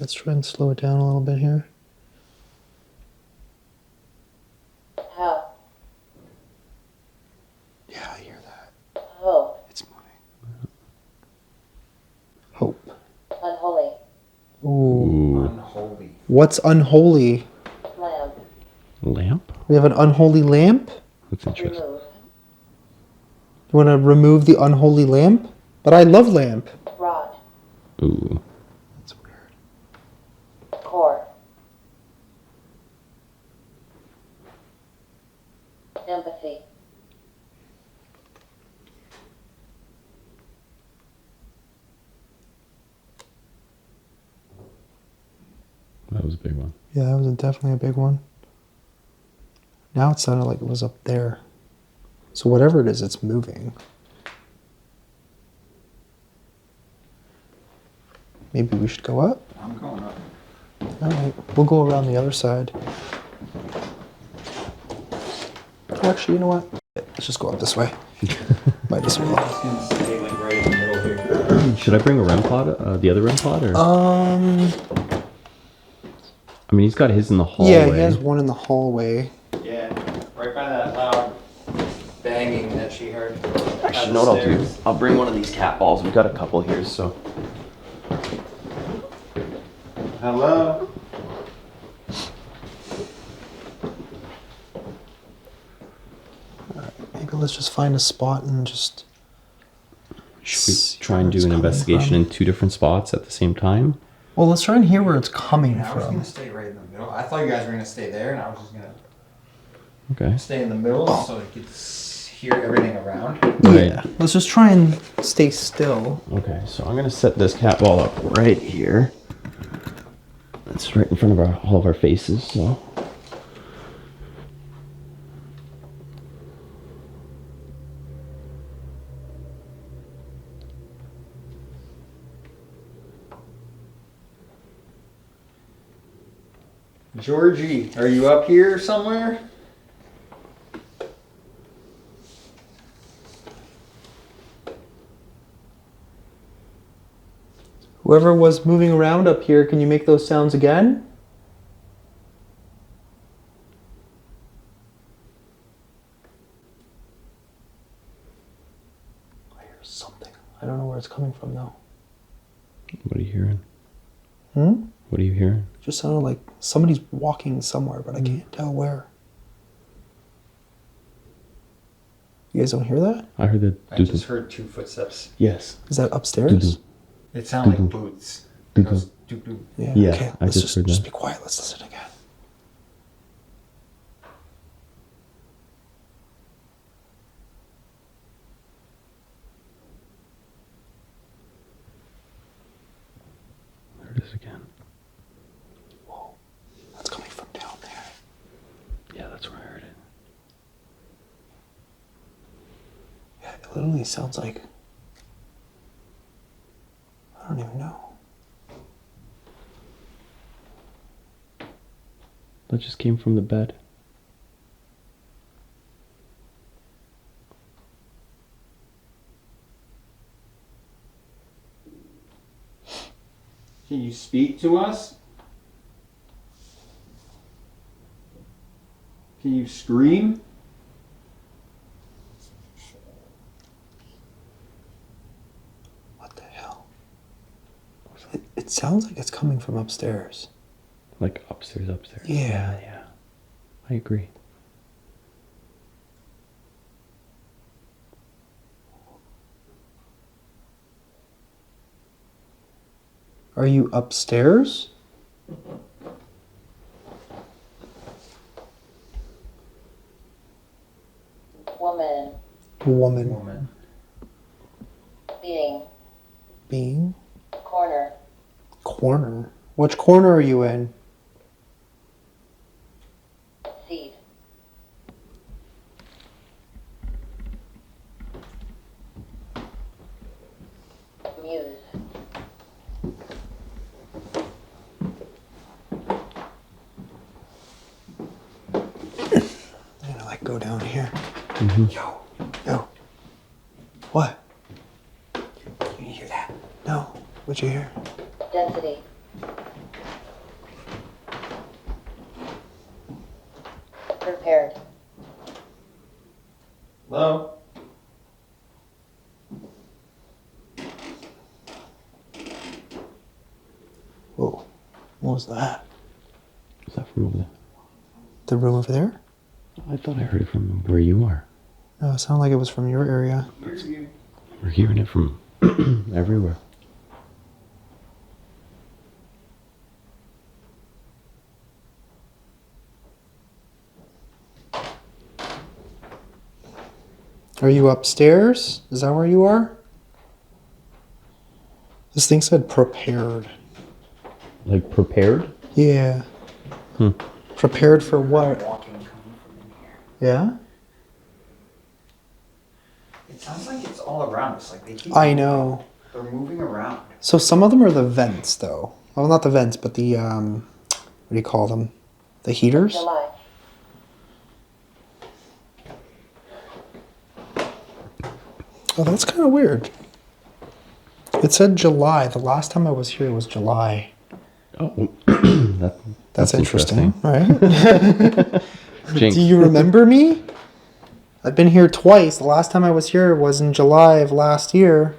Let's try and slow it down a little bit here. How. Yeah, I hear that. Hope. It's moving. Hope. Unholy. Ooh. Ooh. Unholy. What's unholy? Lamb. Lamp? We have an unholy lamp? That's interesting. Remove. You want to remove the unholy lamp? But I love lamp. Rod. Ooh. That's weird. Core. Empathy. That was a big one. Yeah, that was definitely a big one. Now it sounded like it was up there. So whatever it is, it's moving. Maybe we should go up? I'm going up. All right, we'll go around the other side. Actually, you know what? Let's just go up this way. Might as well. Just gonna stay like right in the middle here. Should I bring a REM pod? The other REM pod? Or? I mean, he's got his in the hallway. Yeah, he has one in the hallway. Yeah, right by that loud banging that she heard. Actually, you know what I'll do? I'll bring one of these cat balls. We've got a couple here, so. Hello? Maybe let's just find a spot and just... Should we try and do an investigation in 2 different spots at the same time? Well, let's try and hear where it's coming I was from. gonna stay right in the middle. I thought you guys were gonna stay there, and I was just gonna Okay. stay in the middle so I could hear everything around. Right. Yeah, let's just try and stay still. Okay, so I'm gonna set this cat ball up right here. It's right in front of all of our faces, so. Georgie, are you up here somewhere? Whoever was moving around up here, can you make those sounds again? I hear something. I don't know where it's coming from though. What are you hearing? Hmm? What are you hearing? It just sounded like somebody's walking somewhere, but I can't tell where. You guys don't hear that? I heard the I just heard 2 footsteps. Yes. Is that upstairs? It sounded like boots. It goes doop doop. Yeah. Yeah, Okay. I Let's just heard just that. be quiet. Let's listen again. There it is again. Whoa. That's coming from down there. Yeah, that's where I heard it. Yeah, it literally sounds like... I don't even know. That just came from the bed. speak to us? Can you scream? What the hell? It sounds like it's coming from upstairs. Like upstairs. Yeah. Yeah. I agree. Are you upstairs? Woman. Woman. Being. Being? Corner. Corner? Which corner are you in? Seed. Muse. I'm gonna like go down here. Mm-hmm. Yo. What? You hear that? No. What'd you hear? Density. Prepared. Hello? Whoa. What was that? Is that from over there? The room over there? I thought I heard it from where you are. No, it sounded like it was from your area. We're hearing it from everywhere. Are you upstairs? Is that where you are? This thing said prepared. Like prepared? Yeah. Prepared for what? Walking coming from in here. Yeah? It sounds like it's all around us. Like they keep. I know. They're moving around. So some of them are the vents, though. Well, not the vents, but the, what do you call them? The heaters? July. Oh, that's kind of weird. It said July. The last time I was here was July. Oh, That's interesting, right? Jinx. Do you remember me? I've been here twice. The last time I was here was in July of last year.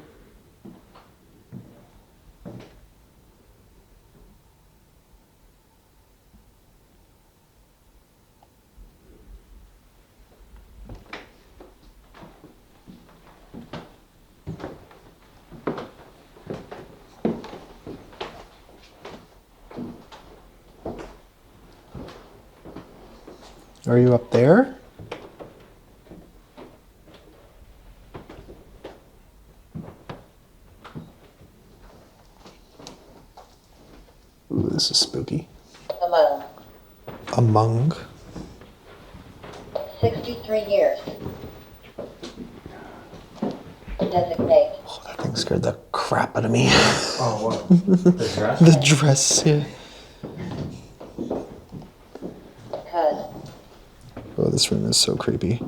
Are you up there? Ooh, this is spooky. Among. Among. 63 years. Designate. Oh, that thing scared the crap out of me. Oh, what? The dress? The dress, yeah. Cuz. Oh, this room is so creepy.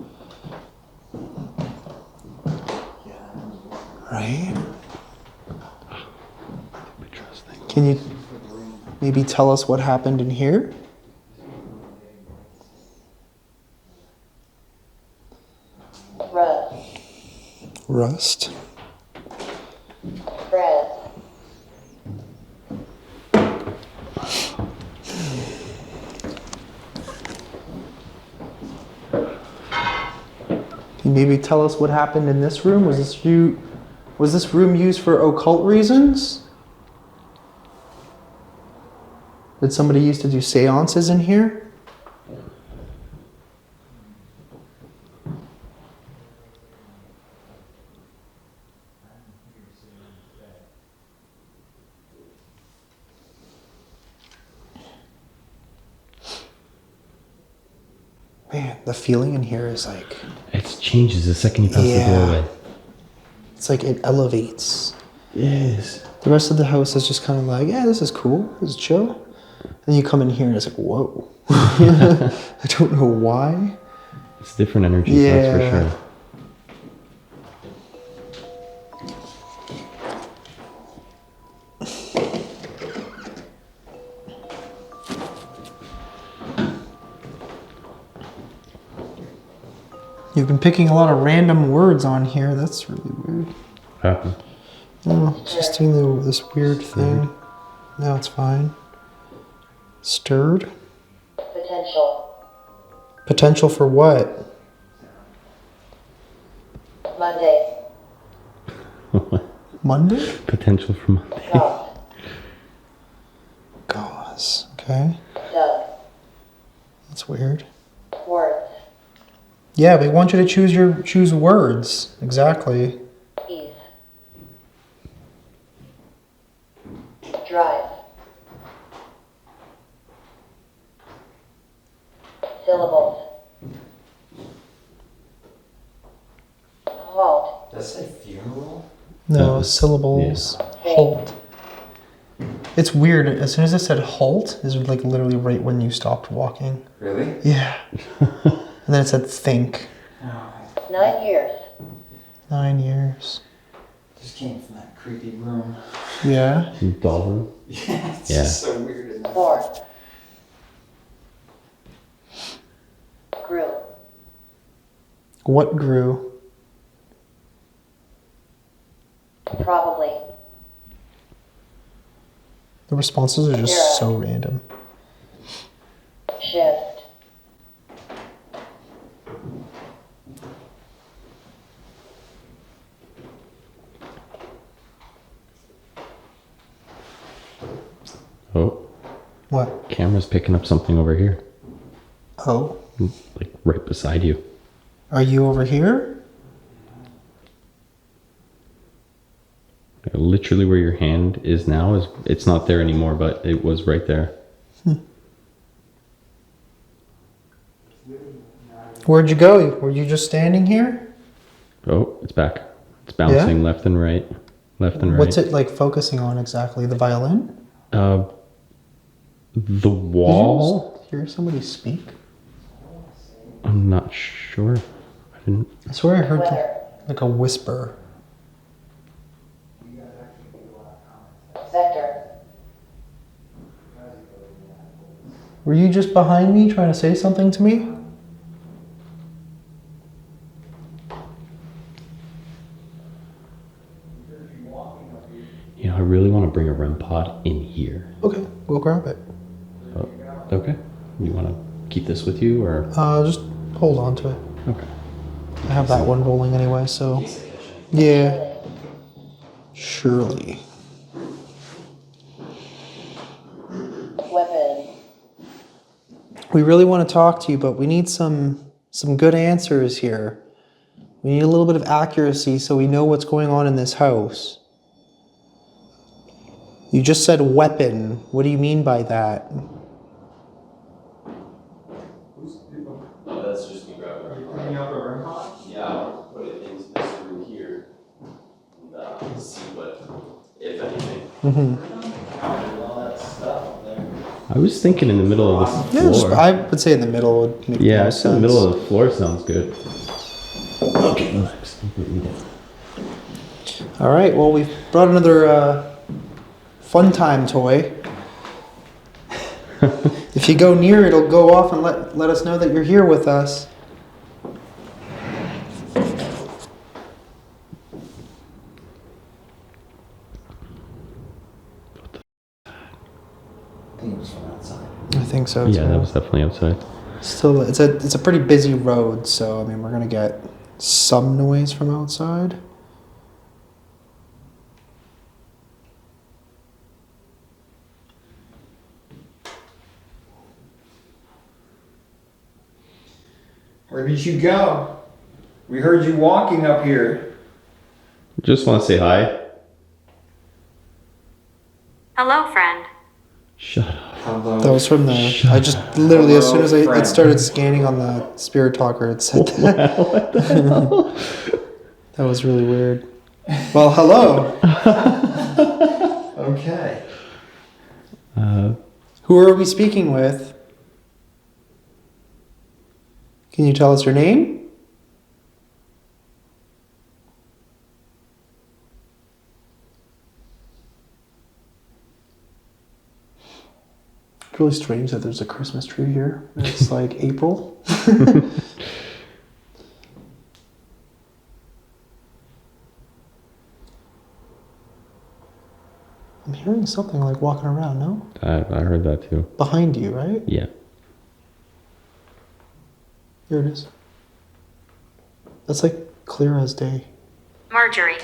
Right? Can you maybe tell us what happened in here? Rust. Bread. Can you maybe tell us what happened in this room? Was this room used for occult reasons? Did somebody used to do seances in here? Man, the feeling in here is like... It changes the second you pass the doorway. It's like it elevates. Yes. The rest of the house is just kind of like, yeah, this is cool. This is chill. And you come in here and it's like, whoa. I don't know why. It's different energy, that's for sure. You've been picking a lot of random words on here. That's really weird. Happened. Oh, it's just doing this weird thing. Now it's fine. Stirred? Potential. Potential for what? Monday. Monday? Potential for Monday. Gauze. Gauze. Okay. Doug. That's weird. Words. Yeah, we want you to choose words. Exactly. Ease. Drive. Syllables. Halt. Does it say funeral? No, syllables. Halt. It's weird. As soon as it said halt, is like literally right when you stopped walking. Really? Yeah. And then it said think. Oh, 9 years. 9 years. just came from that creepy room. Yeah. Doll. Yeah, it's Yeah. just so weird. Isn't it? 4. Grew. What grew? Probably. The responses are just Yeah. so random. Shift. Oh, What? camera's picking up something over here, Oh. like right beside you. Are you over here? Literally where your hand is now is it's not there anymore, but it was right there. Where'd you go? Were you just standing here? Oh, it's back. It's bouncing left and right, left and right. What's it like focusing on exactly? The violin? The Did you wall. just hear somebody speak? I'm not sure. I didn't. I swear I heard Weather. like a whisper. Vector. Were you just behind me trying to say something to me? You know, I really want to bring a REM pod in here. Okay, we'll grab it. Oh, okay. You want to keep this with you, or Just hold on to it. okay? I have that one rolling anyway, so. Yeah. Surely. Weapon. We really want to talk to you, but we need some good answers here. We need a little bit of accuracy so we know what's going on in this house. You just said weapon. What do you mean by that? Oh, that's just me grabbing it. Cleaning up a room hot? Yeah, I'll put it into this room here and see what, if anything. All that stuff up there. I was thinking in the middle of the Yeah, floor. I would say in the middle would make Yeah, more it's in the sense. middle of the floor sounds good. Okay, relax. Completely different. All right, well, we've brought another fun time toy. If you go near, it'll go off and let us know that you're here with us. I think it was from outside. I think so. Yeah, too. that was definitely outside. Still, it's a pretty busy road, so I mean, we're gonna get some noise from outside. Where did you go? We heard you walking up here. Just want to say hi. Hello, friend. Shut up. Hello. That was from the. I just literally, as soon as it friend. started scanning on the spirit talker, it said that. What the hell? That was really weird. Well, hello. Okay. Who are we speaking with? Can you tell us your name? It's really strange that there's a Christmas tree here. It's like April. I'm hearing something like walking around, no? I heard that too. Behind you, right? Yeah. Here it is. That's like clear as day. Marjorie.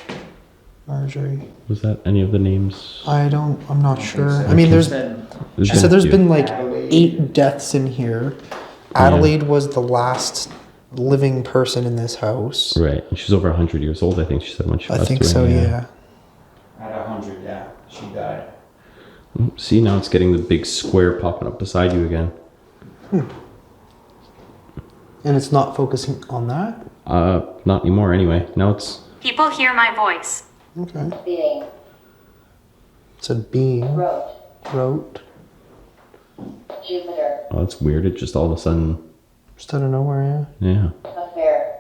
Marjorie. Was that any of the names? I'm not sure. so. I mean, there's, Then she said there's a few. been like Adelaide. 8 deaths in here. Adelaide was the last living person in this house. Right. And she's over 100 years old, I think she said when she I passed think away. so, yeah. At 100, yeah. She died. See, now it's getting the big square popping up beside you again. And it's not focusing on that? Not anymore anyway. Now it's... People hear my voice. Okay. Being. It said being, Wrote. wrote, Jupiter. Oh, that's weird. It just all of a sudden... just out of nowhere, Yeah. Affair.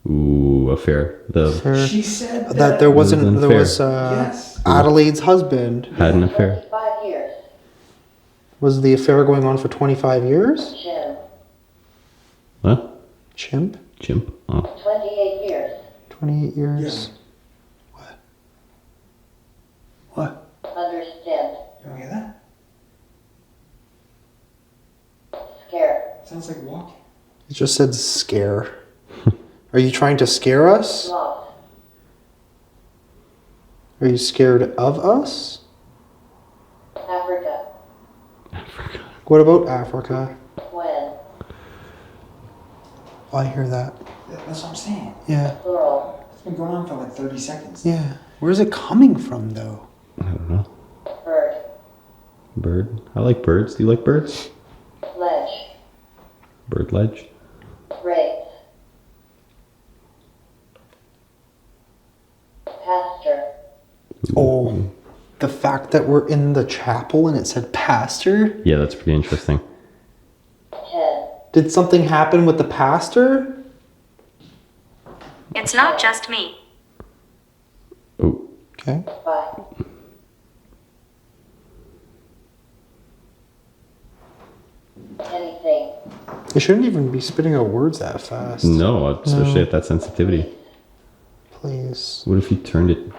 Ooh, affair. The... yeah. She said That there wasn't, Wasn't there fair. was, Yes. Adelaide's husband. Had an affair. 25 years. Was the affair going on for 25 years? Jim. Huh? Chimp? Chimp? Oh. 28 years. 28 years. What? Understand. You don't hear that? Scare. Sounds like walking. It just said scare. Are you trying to scare us? Lost. Are you scared of us? Africa. What about Africa? When. Oh, I hear that. That's what I'm saying. Yeah. Plural. It's been going on for like 30 seconds. Yeah. Where's it coming from, though? I don't know. Bird. Bird? I like birds. Do you like birds? Ledge. Bird ledge? Raise. Pastor. Oh, the fact that we're in the chapel and it said pastor? Yeah, that's pretty interesting. 10. Did something happen with the pastor? It's not just me. Oh, Okay. 5. Anything. It shouldn't even be spitting out words that fast. no, especially at that sensitivity. Please. What if you turned it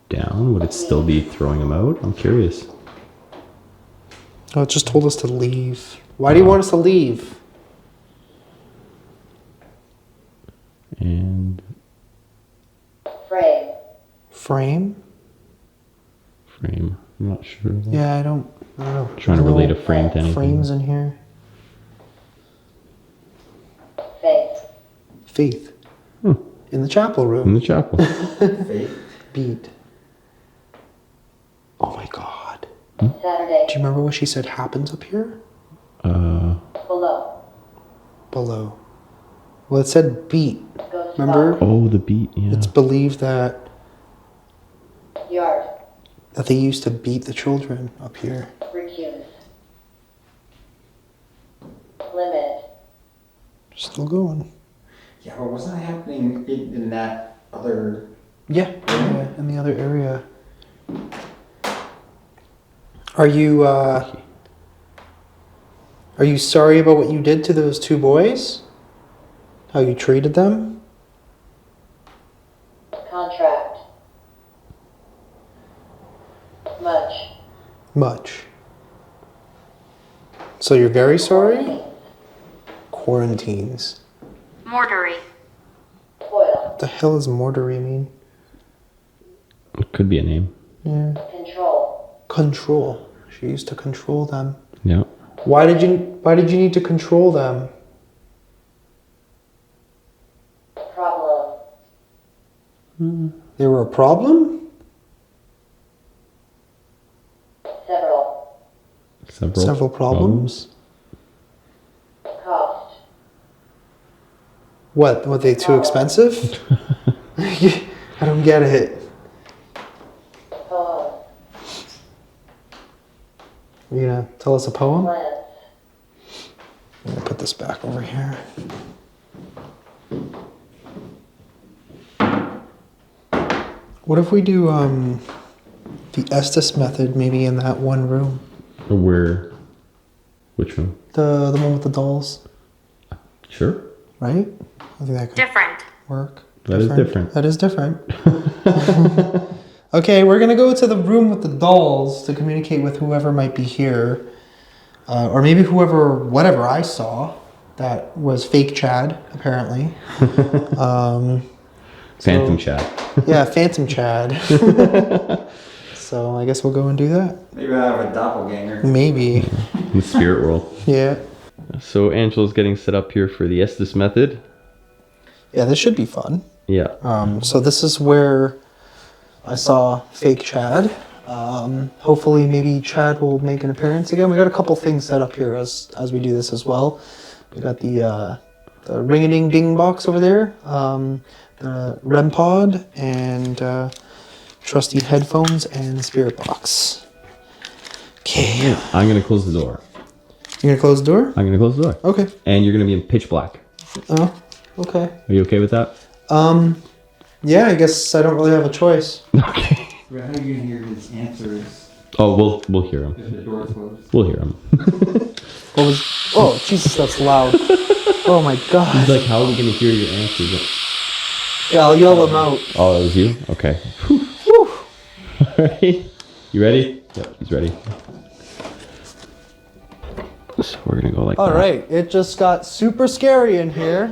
down? Would it still be throwing them out? I'm curious. Oh, it just told us to leave. Why do you want us to leave? And Frame. Frame? frame. I'm not sure. Yeah, I don't know. Trying to There's relate a no frame to anything. frames in here. Faith. Faith. Hmm. In the chapel In room. the chapel. Faith. Beat. Oh my god. Saturday. Do you remember what she said happens up here? Below. Below. Well, it said beat. Ghost Remember? Oh, the beat. Yeah. It's believed that Yard. they used to beat the children up here. Recuse. Limit. Still going. Yeah, but wasn't that happening in that other... Yeah, in the other area. Are you sorry about what you did to those 2 boys? How you treated them? Contract. Much. Much. So you're very sorry? Quarantines. Mortuary. Foil. What the hell does mortuary mean? It could be a name. Yeah. Control. Control. She used to control them. Yeah. Why did you need to control them? Problem. They were a problem? Several. Several problems? Cost. What? Were they too expensive? I don't get it. Poem. Are you gonna tell us a poem? Plans. I'm gonna put this back over here. What if we do the Estus method maybe in that one room? Or where? Which one? The one with the dolls, Sure. right? I think that could Different. work. That is different. That is different. Okay, we're gonna go to the room with the dolls to communicate with whoever might be here. Or maybe whatever I saw. That was fake Chad, apparently. Phantom Chad. Yeah, Phantom Chad. So I guess we'll go and do that. Maybe I have a doppelganger. Maybe. In the spirit world. Yeah. So Angelo's getting set up here for the Estus method. Yeah, this should be fun. Yeah. So this is where I saw fake Chad. Hopefully maybe Chad will make an appearance again. We got a couple things set up here as we do this as well. We got the ring-a-ding-ding box over there, the REM pod, and trusty headphones and the spirit box. Okay. I'm going to close the door. You gonna close the door? I'm going to close the door. Okay. And you're going to be in pitch black. Oh, okay. Are you okay with that? Yeah, I guess I don't really have a choice. Okay. How are you gonna hear his answers Oh, we'll hear him. if the door closed? We'll hear him. What was? Oh, Jesus, that's loud. Oh my He's God. like, how are we going to hear your answers? Yeah, I'll yell them out. Oh, that was you? Okay. Whew. Alright. You ready? Yep, he's ready. So we're going to go like All that. right, it just got super scary in here.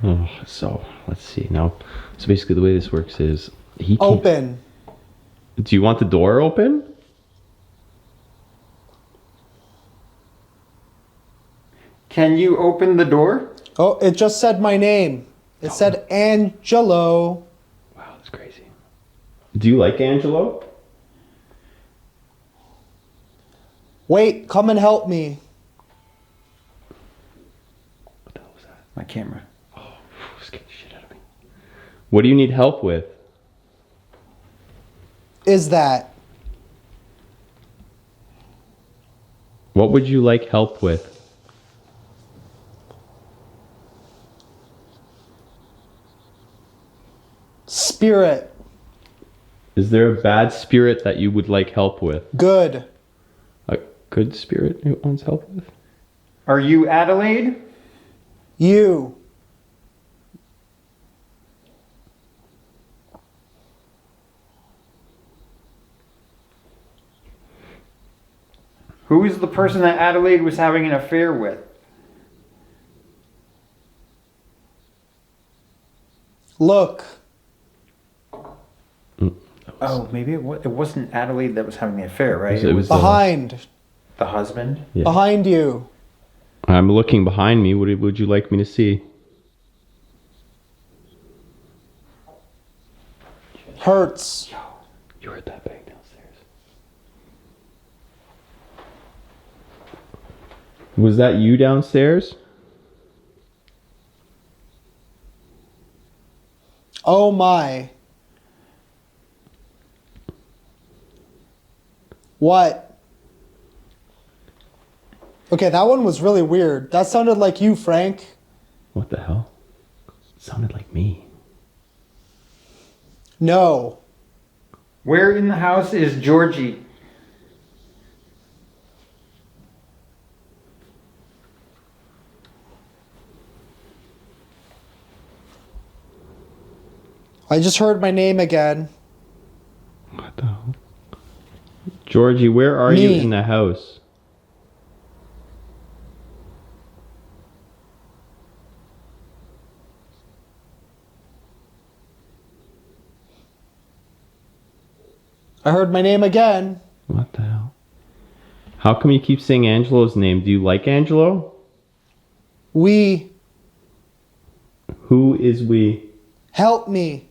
Oh, so let's see now. So basically, the way this works is he can't. Open. Do you want the door open? Can you open the door? Oh, it just said my name. It said Angelo. Wow, that's crazy. Do you like Angelo? Wait, come and help me. What the hell was that? My camera. Scared the shit out of me. What do you need help with? Is that? What would you like help with? Spirit. Is there a bad spirit that you would like help with? Good. A good spirit you wants help with? Are you Adelaide? You. Who is the person that Adelaide was having an affair with? Look. Oh, maybe it wasn't Adelaide that was having the affair, right? It was Behind. the husband. Yeah. Behind you. I'm looking behind me. What would you like me to see? Hurts. You heard that bang downstairs. Was that you downstairs? Oh my. What? Okay, that one was really weird. That sounded like you, Frank. What the hell? It sounded like me. No. Where in the house is Georgie? I just heard my name again. What the hell? Georgie, where are you Me. in the house? I heard my name again. What the hell? How come you keep saying Angelo's name? Do you like Angelo? We. Who is we? Help me.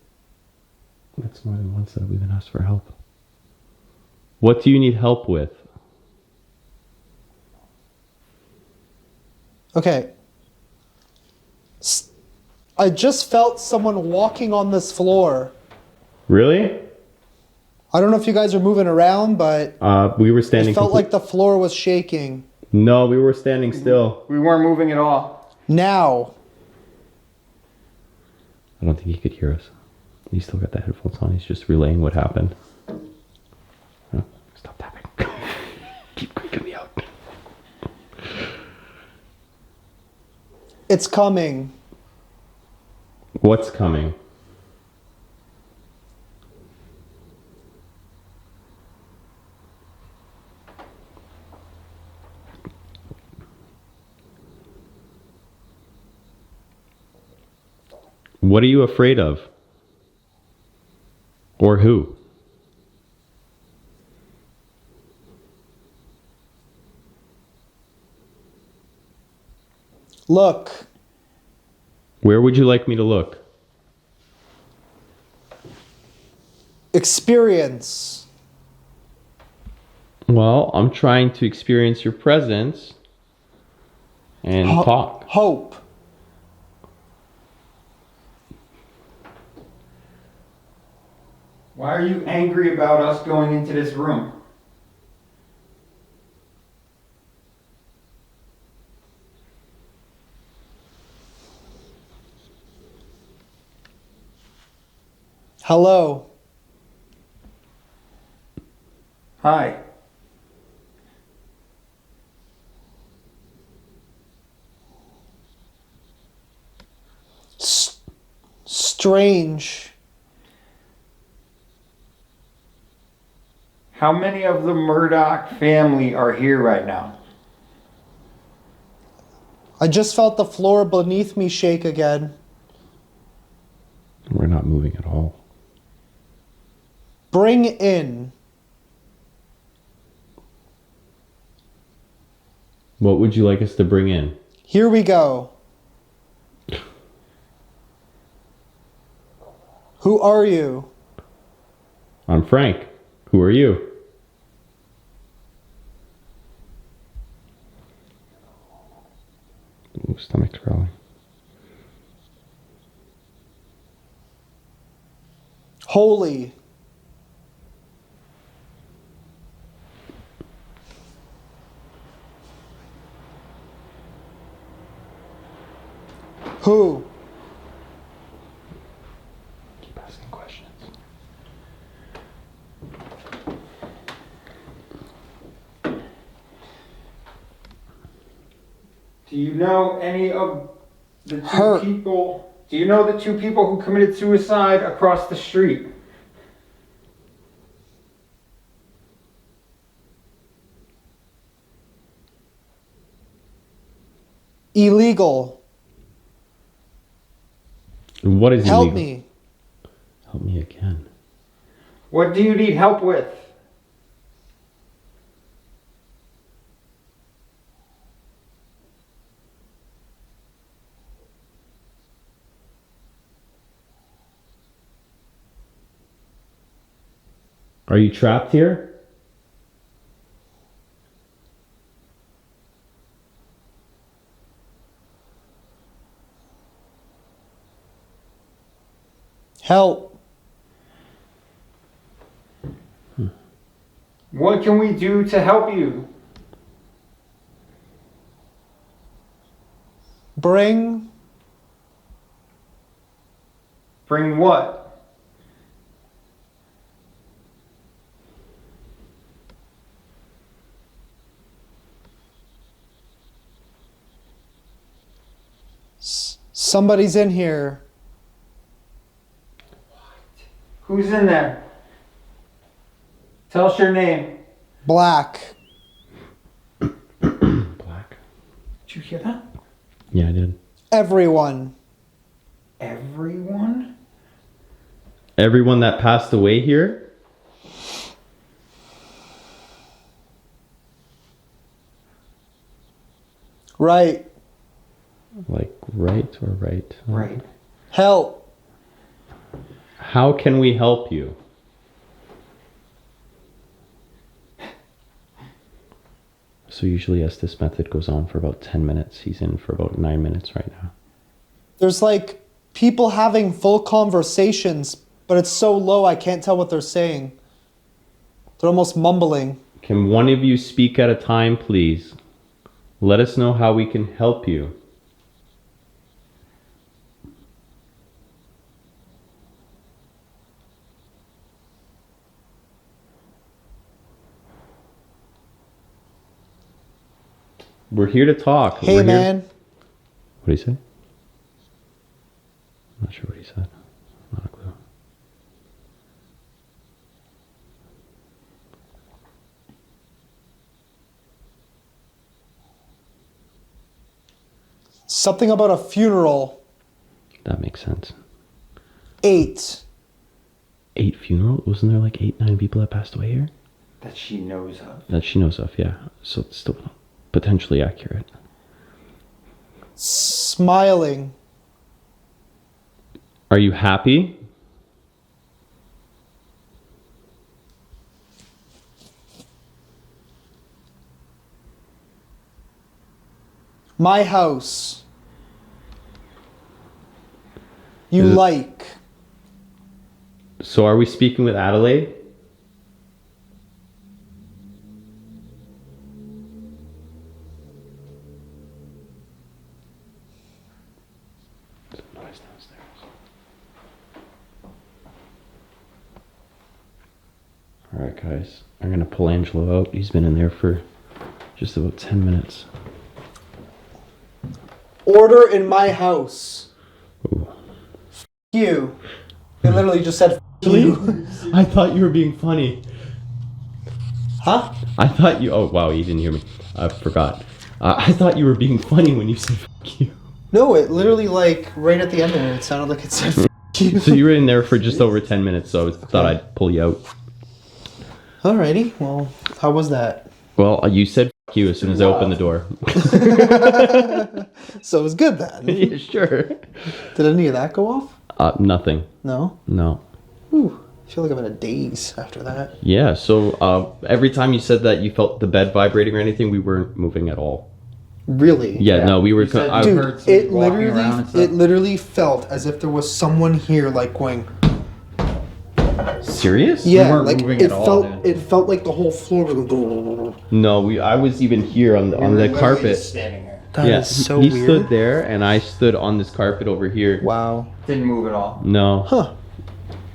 That's more than once that we've been asked for help. What do you need help with? Okay. I just felt someone walking on this floor. Really? I don't know if you guys are moving around, but We were standing. it felt like the floor was shaking. No, we were standing still. We weren't moving at all. Now. I don't think he could hear us. He's still got the headphones on. He's just relaying what happened. Oh, stop tapping. Keep creeping me out. It's coming. What's coming? What are you afraid of? Or who? Look. Where would you like me to look? Experience. Well, I'm trying to experience your presence and talk. Hope. Why are you angry about us going into this room? Hello. Hi. Strange. How many of the Murdoch family are here right now? I just felt the floor beneath me shake again. We're not moving at all. Bring in. What would you like us to bring in? Here we go. Who are you? I'm Frank. Who are you? Ooh, stomach's growling. Holy. Who? Keep asking questions. Do you know any of the Her. two people? Do you know the two people who committed suicide across the street? Illegal. What is Help illegal? me. Help me again. What do you need help with? Are you trapped here? Help. What can we do to help you? Bring. Bring what? Somebody's in here. Who's in there? Tell us your name. Black. Black. Did you hear that? Yeah, I did. Everyone. Everyone? Everyone that passed away here? Right. Like right or right? Right. Help. How can we help you? So usually Estus method goes on for about 10 minutes. He's in for about 9 minutes right now. There's like people having full conversations, but it's so low I can't tell what they're saying. They're almost mumbling. Can one of you speak at a time, please? Let us know how we can help you. We're here to talk. Hey, We're man. Here... What do you say? Not sure what he said. Not a clue. Something about a funeral. That makes sense. 8. 8 funeral? Wasn't there like 8, 9 people that passed away here? That she knows of. That she knows of, yeah. So it's still potentially accurate. Smiling. Are you happy? My house. You Is it- like. So are we speaking with Adelaide? There's a noise downstairs. Alright guys, I'm gonna pull Angelo out. He's been in there for just about 10 minutes. Order in my house. Ooh. You. It literally just said you. I thought you were being funny. Huh? I thought you. Oh wow, you didn't hear me. I forgot. I thought you were being funny when you said "fuck you." No, it literally like right at the end there, it sounded like it said you. So you were in there for just over 10 minutes. So I thought I'd pull you out. Alrighty. Well, how was that? Well, you said "fuck you" as soon as I opened the door. So it was good then. Yeah, sure. Did any of that go off? Nothing. No. No. Ooh, I feel like I'm in a daze after that. Yeah. So every time you said that you felt the bed vibrating or anything, we weren't moving at all. Really? Yeah. No, we were. You said I, you Dude, heard somebody it walking around and stuff. literally felt as if there was someone here, like going. serious? Yeah, weren't like moving it at all, felt. dude. It felt like the whole floor was going. No, I was even here on the carpet. Standing there. That is so he weird. stood there, and I stood on this carpet over here. Wow. Didn't move at all. No. Huh.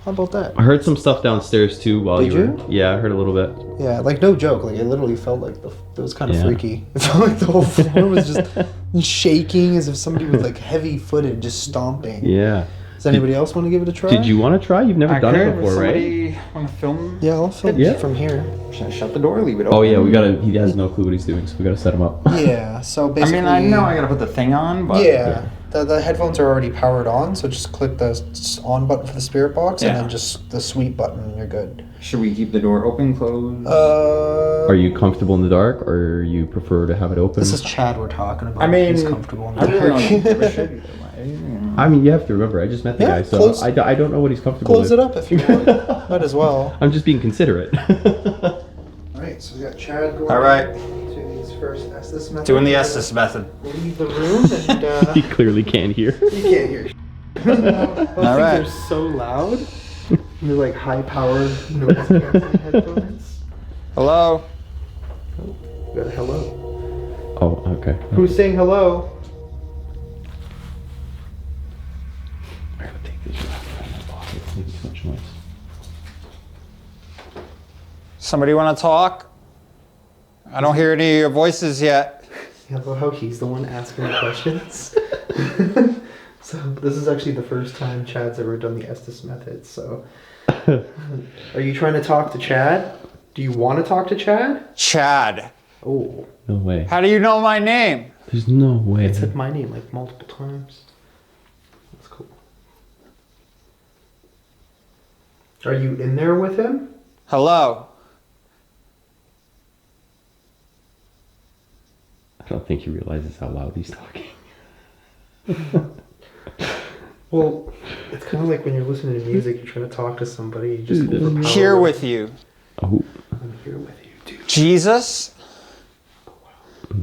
How about that? I heard some stuff downstairs too while Did you were. you? Yeah, I heard a little bit. Yeah, like no joke. Like it literally felt like it was kind of Yeah. freaky. It felt like the whole floor was just shaking, as if somebody was like heavy-footed, just stomping. Yeah. Does anybody else want to give it a try? Did you want to try? You've never done it before, right? Somebody want to film? Yeah, I'll film Yeah. from here. Should I shut the door? Leave it open? Oh yeah, he has no clue what he's doing, so we gotta set him up. Yeah. So I basically. mean, I know I gotta put the thing on, but Yeah. The headphones are already powered on, so just click the on button for the spirit box, and Yeah. then just the sweet button, and you're good. should we keep the door open, closed? Are you comfortable in the dark, or you prefer to have it open? This is Chad we're talking about. I mean, He's comfortable in I the really don't give a dark. shit either way, you know. I mean, you have to remember, I just met the Yeah, guy, so close- I don't know what he's comfortable Close with. it up if you want. Might as well. I'm just being considerate. Alright, so we got Chad going All right. to his first Estus method. Doing the Estus method. Leave the room, and He clearly can't hear. you can't hear. Those things right. are so loud. They're like high-powered noise canceling headphones. Hello. We got a hello. Oh, okay. Who's saying hello? I gotta take this out of my pocket. It's making too much noise. Somebody want to talk? I don't hear any of your voices yet. I love how he's the one asking the questions. So this is actually the first time Chad's ever done the Estus method. So, are you trying to talk to Chad? Do you want to talk to Chad? Chad. Oh, No way. How do you know my name? There's no way. it said my name like multiple times. That's cool. Are you in there with him? Hello. I don't think he realizes how loud he's talking. Well, it's kind of like when you're listening to music, you're trying to talk to somebody. You just Dude, overpower Here them. with you. Oh, I'm here with you, dude. Jesus.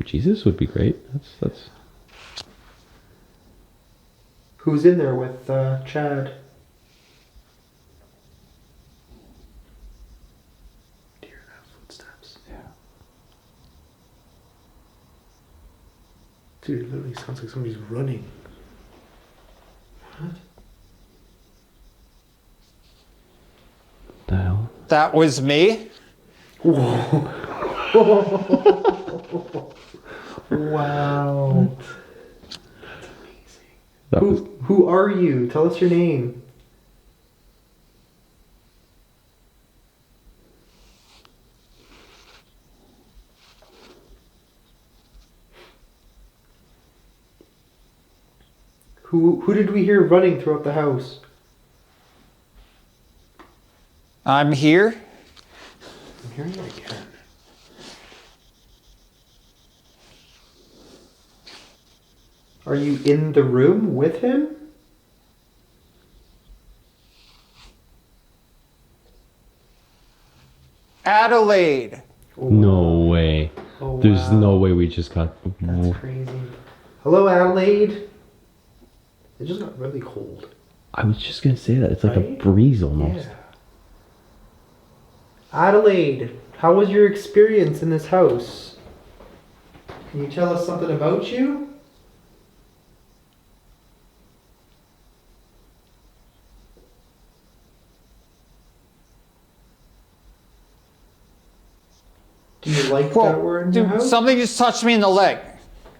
Jesus would be great. That's. Who's in there with Chad? Do you hear that footsteps? Yeah. Dude, it literally sounds like somebody's running. What? The hell? That was me. Wow. That was Who are you? Tell us your name. Who did we hear running throughout the house? I'm here. I'm hearing it again. Are you in the room with him? Adelaide. No way. Oh, There's wow. no way we just got. That's crazy. Hello, Adelaide. It just got really cold. I was just gonna say that. It's like Right? a breeze almost. Yeah. Adelaide, how was your experience in this house? Can you tell us something about you? Do you like that we're in your house? Something just touched me in the leg.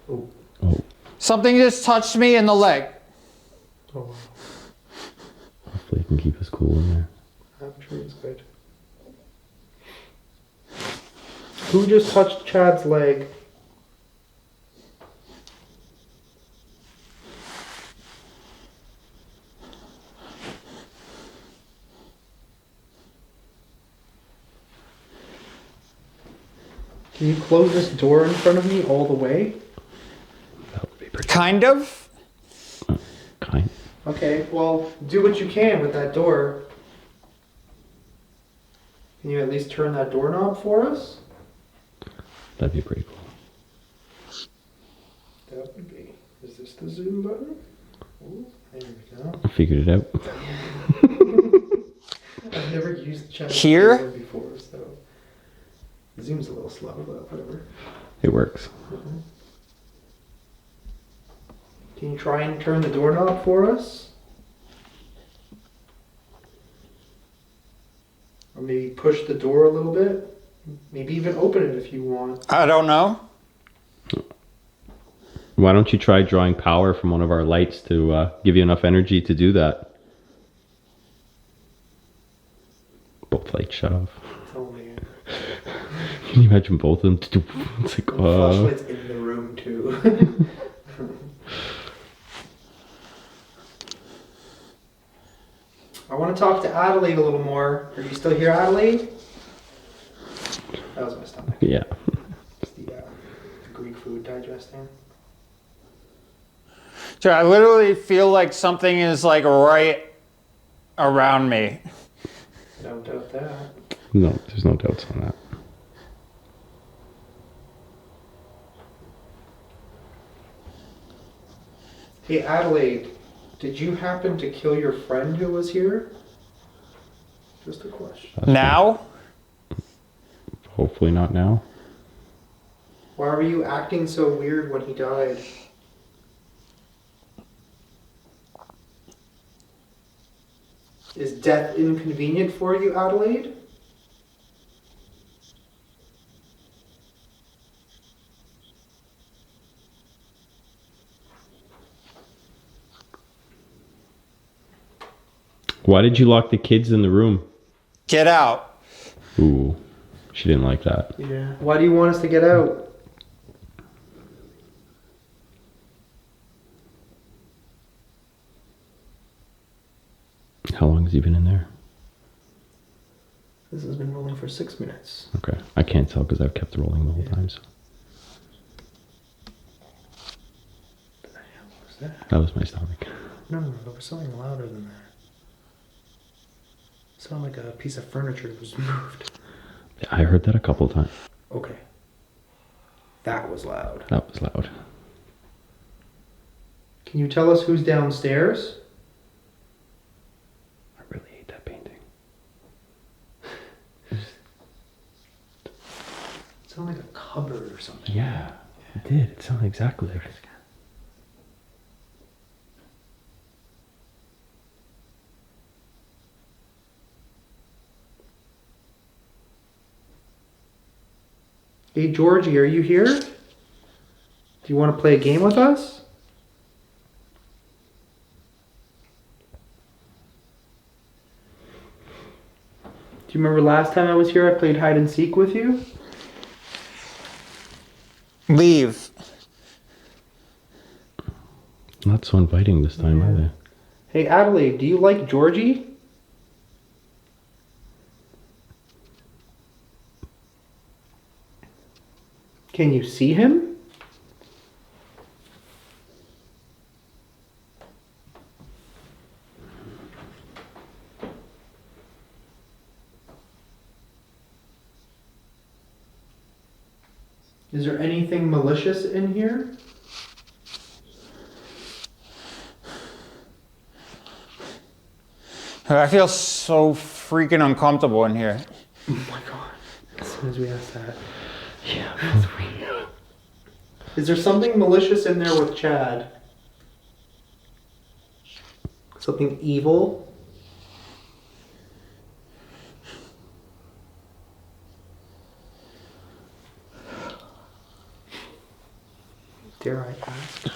Oh. Oh, Something just touched me in the leg. Oh, wow. hopefully it can keep us cool in there. I'm sure it's good. Who just touched Chad's leg? Can you close this door in front of me all the way? That would be pretty. Kind of. Kind. Okay, well, do what you can with that door. Can you at least turn that doorknob for us? That'd be pretty cool. That would be. Is this the zoom button? Ooh, there we go. I figured it out. I've never used Chad's Here? door before, so the zoom's a little slow, but whatever. It works. Can you try and turn the doorknob for us? Or maybe push the door a little bit? Maybe even open it if you want. I don't know. Why don't you try drawing power from one of our lights to give you enough energy to do that? Both lights shut off. Oh man. Can you imagine both of them? It's like, The flashlight's in the room too. I want to talk to Adelaide a little more. Are you still here, Adelaide? That was my stomach. yeah. It's the Greek food digesting. Dude, I literally feel like something is like right around me. Don't doubt that. No, there's no doubts on that. Hey, Adelaide, did you happen to kill your friend who was here? Just a question. Now? Hopefully not now. Why were you acting so weird when he died? Is death inconvenient for you, Adelaide? Why did you lock the kids in the room? Get out. Ooh, she didn't like that. Yeah. Why do you want us to get out? How long has he been in there? This has been rolling for 6 minutes. Okay, I can't tell because I've kept rolling the whole time. So What the hell was that? that was my stomach. No, there was something louder than that. It sounded like a piece of furniture was moved. I heard that a couple times. Okay. That was loud. That was loud. Can you tell us who's downstairs? I really hate that painting. It sounded like a cupboard or something. Yeah, it did. It sounded exactly like it. Hey, Georgie, are you here? Do you want to play a game with us? Do you remember last time I was here I played hide and seek with you? Leave. Not so inviting this time, are they? Hey Adelaide, do you like Georgie? Can you see him? Is there anything malicious in here? I feel so freaking uncomfortable in here. Oh my god. As soon as we asked that. Yeah, that's weird. Is there something malicious in there with Chad? Something evil? Dare I ask?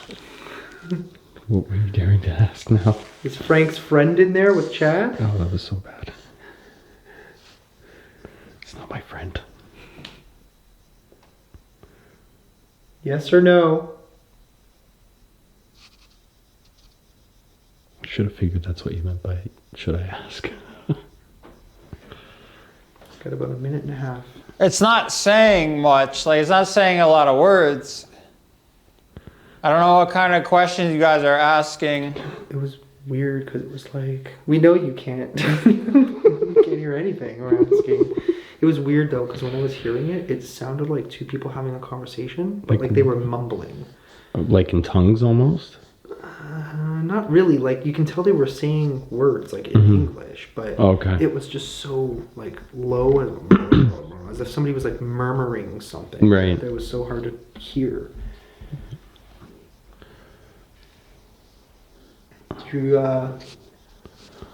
What were you daring to ask now? Is Frank's friend in there with Chad? Oh, that was so bad. It's not my friend. Yes or no? I should have figured that's what you meant by should I ask. Got about a minute and a half. It's not saying much. Like, it's not saying a lot of words. I don't know what kind of questions you guys are asking. It was weird because it was like, we know you can't. You can't hear anything we're asking. It was weird though because when I was hearing it, it sounded like two people having a conversation, but like they were mumbling. Like in tongues almost? Not really. Like you can tell they were saying words like in English, but Okay. it was just so like low and as if somebody was like murmuring something. Right. That was so hard to hear.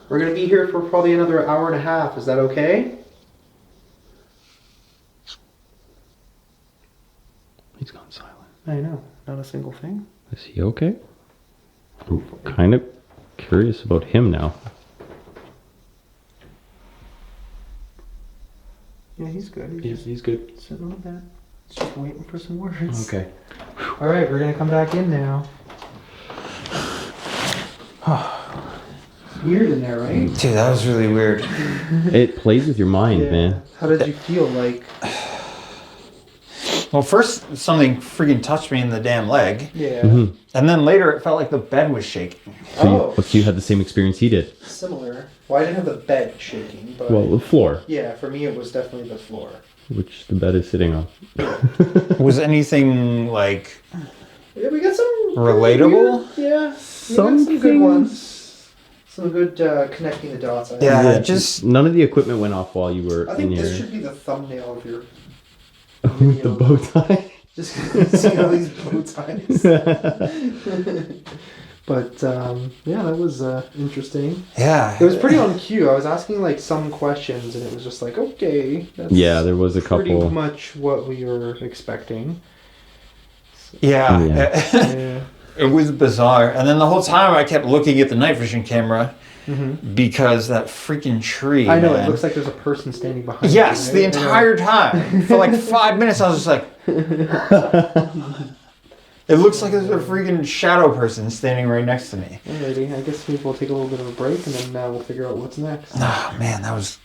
We're gonna be here for probably another hour and a half. Is that okay? He's gone silent. I know. Not a single thing. Is he okay? I'm kind of curious about him now. Yeah, he's good. He's good. Sitting on the bed. He's just waiting for some words. Okay. All right, we're gonna come back in now. Weird in there, right? Dude, that was really weird. It plays with your mind, man. How did you feel? Like, Well, first something freaking touched me in the damn leg. yeah. Mm-hmm. And then later it felt like the bed was shaking. Oh, So you had the same experience he did. similar. Well, I didn't have the bed shaking, but Well, the floor, yeah, for me it was definitely the floor. which the bed is sitting on. Was anything like Yeah, we got some relatable? weird- yeah, Some some good things- ones. Some good connecting the dots. I think. Yeah, just None of the equipment went off while you were I in think here. this should be the thumbnail of your With the bow tie. Just seeing all these bow ties. But yeah, that was interesting. yeah. It was pretty on cue. I was asking like some questions, and it was just like, okay, that's Yeah, there was a pretty couple. much what we were expecting. Yeah. Yeah. It was bizarre. And then the whole time I kept looking at the night vision camera because that freaking tree. I know man. it looks like there's a person standing behind. Yes, you, the right? I know. entire time. For like 5 minutes, I was just like. It looks like there's a freaking shadow person standing right next to me. Alrighty, I guess maybe we'll take a little bit of a break, and then we'll figure out what's next. Oh man, that was.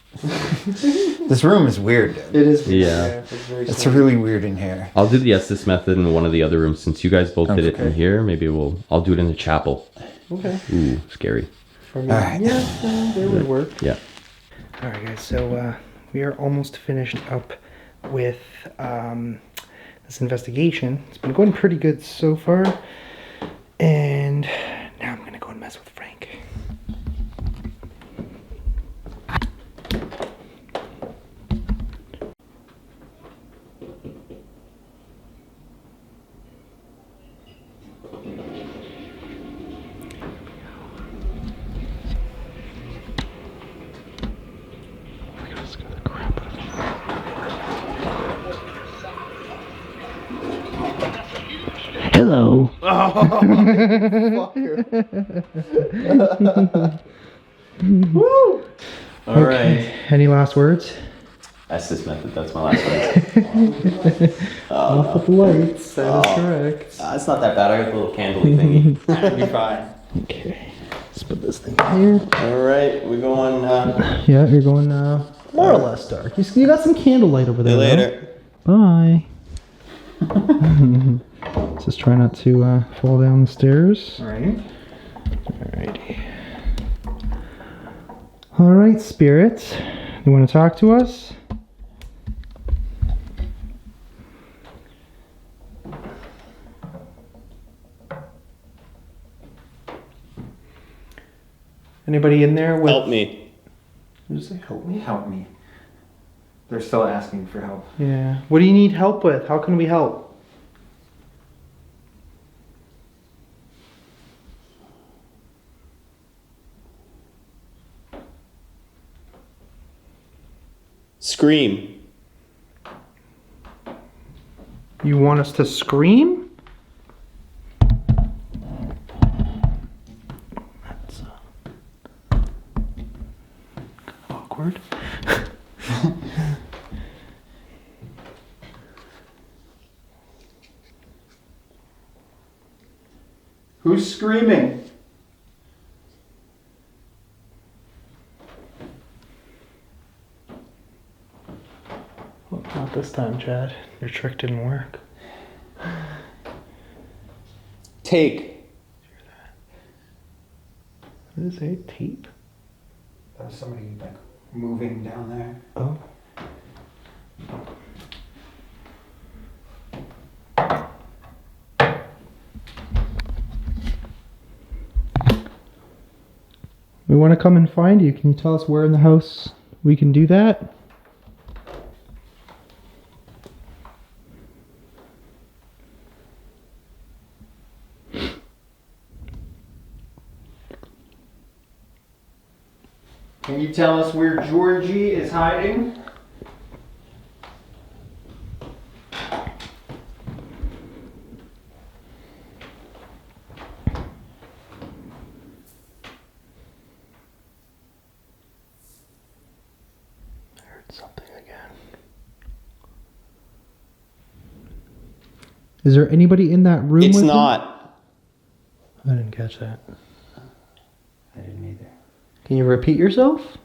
This room is weird, dude. It is. Weird, Yeah. It's very. It's strange. really weird in here. I'll do the Estus method in one of the other rooms since you guys both did it in Okay. here. Maybe I'll do it in the chapel. Okay. Ooh, scary. For me, Alright. yeah, it would work. Yeah. All right, guys. So we are almost finished up with this investigation. It's been going pretty good so far, and now I'm gonna go and mess with Frank. Hello. Woo! All right. Any last words? Estus method. That's my last one. Off with the lights. That is correct. It's not that bad. I got the little candle thingy. That'll be fine. Okay. Let's put this thing here. All right. We're going. Yeah, you're going more or less dark. You got some candlelight over there. See you later. Bye. Just try not to fall down the stairs. Alright. Alrighty. Alright, spirits. You want to talk to us? Anybody in there with... Help me. Did you say help me? Help me. They're still asking for help. Yeah. What do you need help with? How can we help? Scream. You want us to scream? That's awkward. Who's screaming? Well, not this time, Chad. Your trick didn't work. Take. What is it? Tape? That was somebody like moving down there. Oh. We want to come and find you. Can you tell us where in the house we can do that? Can you tell us where Georgie is hiding? Something again. Is there anybody in that room? It's with not. him? I didn't catch that. I didn't either. Can you repeat yourself?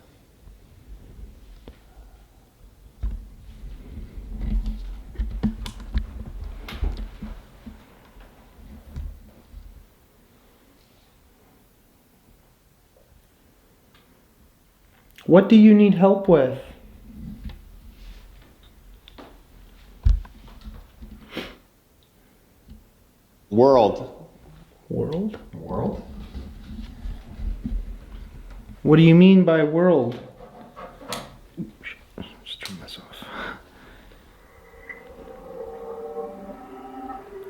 What do you need help with? World. World? World? What do you mean by world? Just turn this off.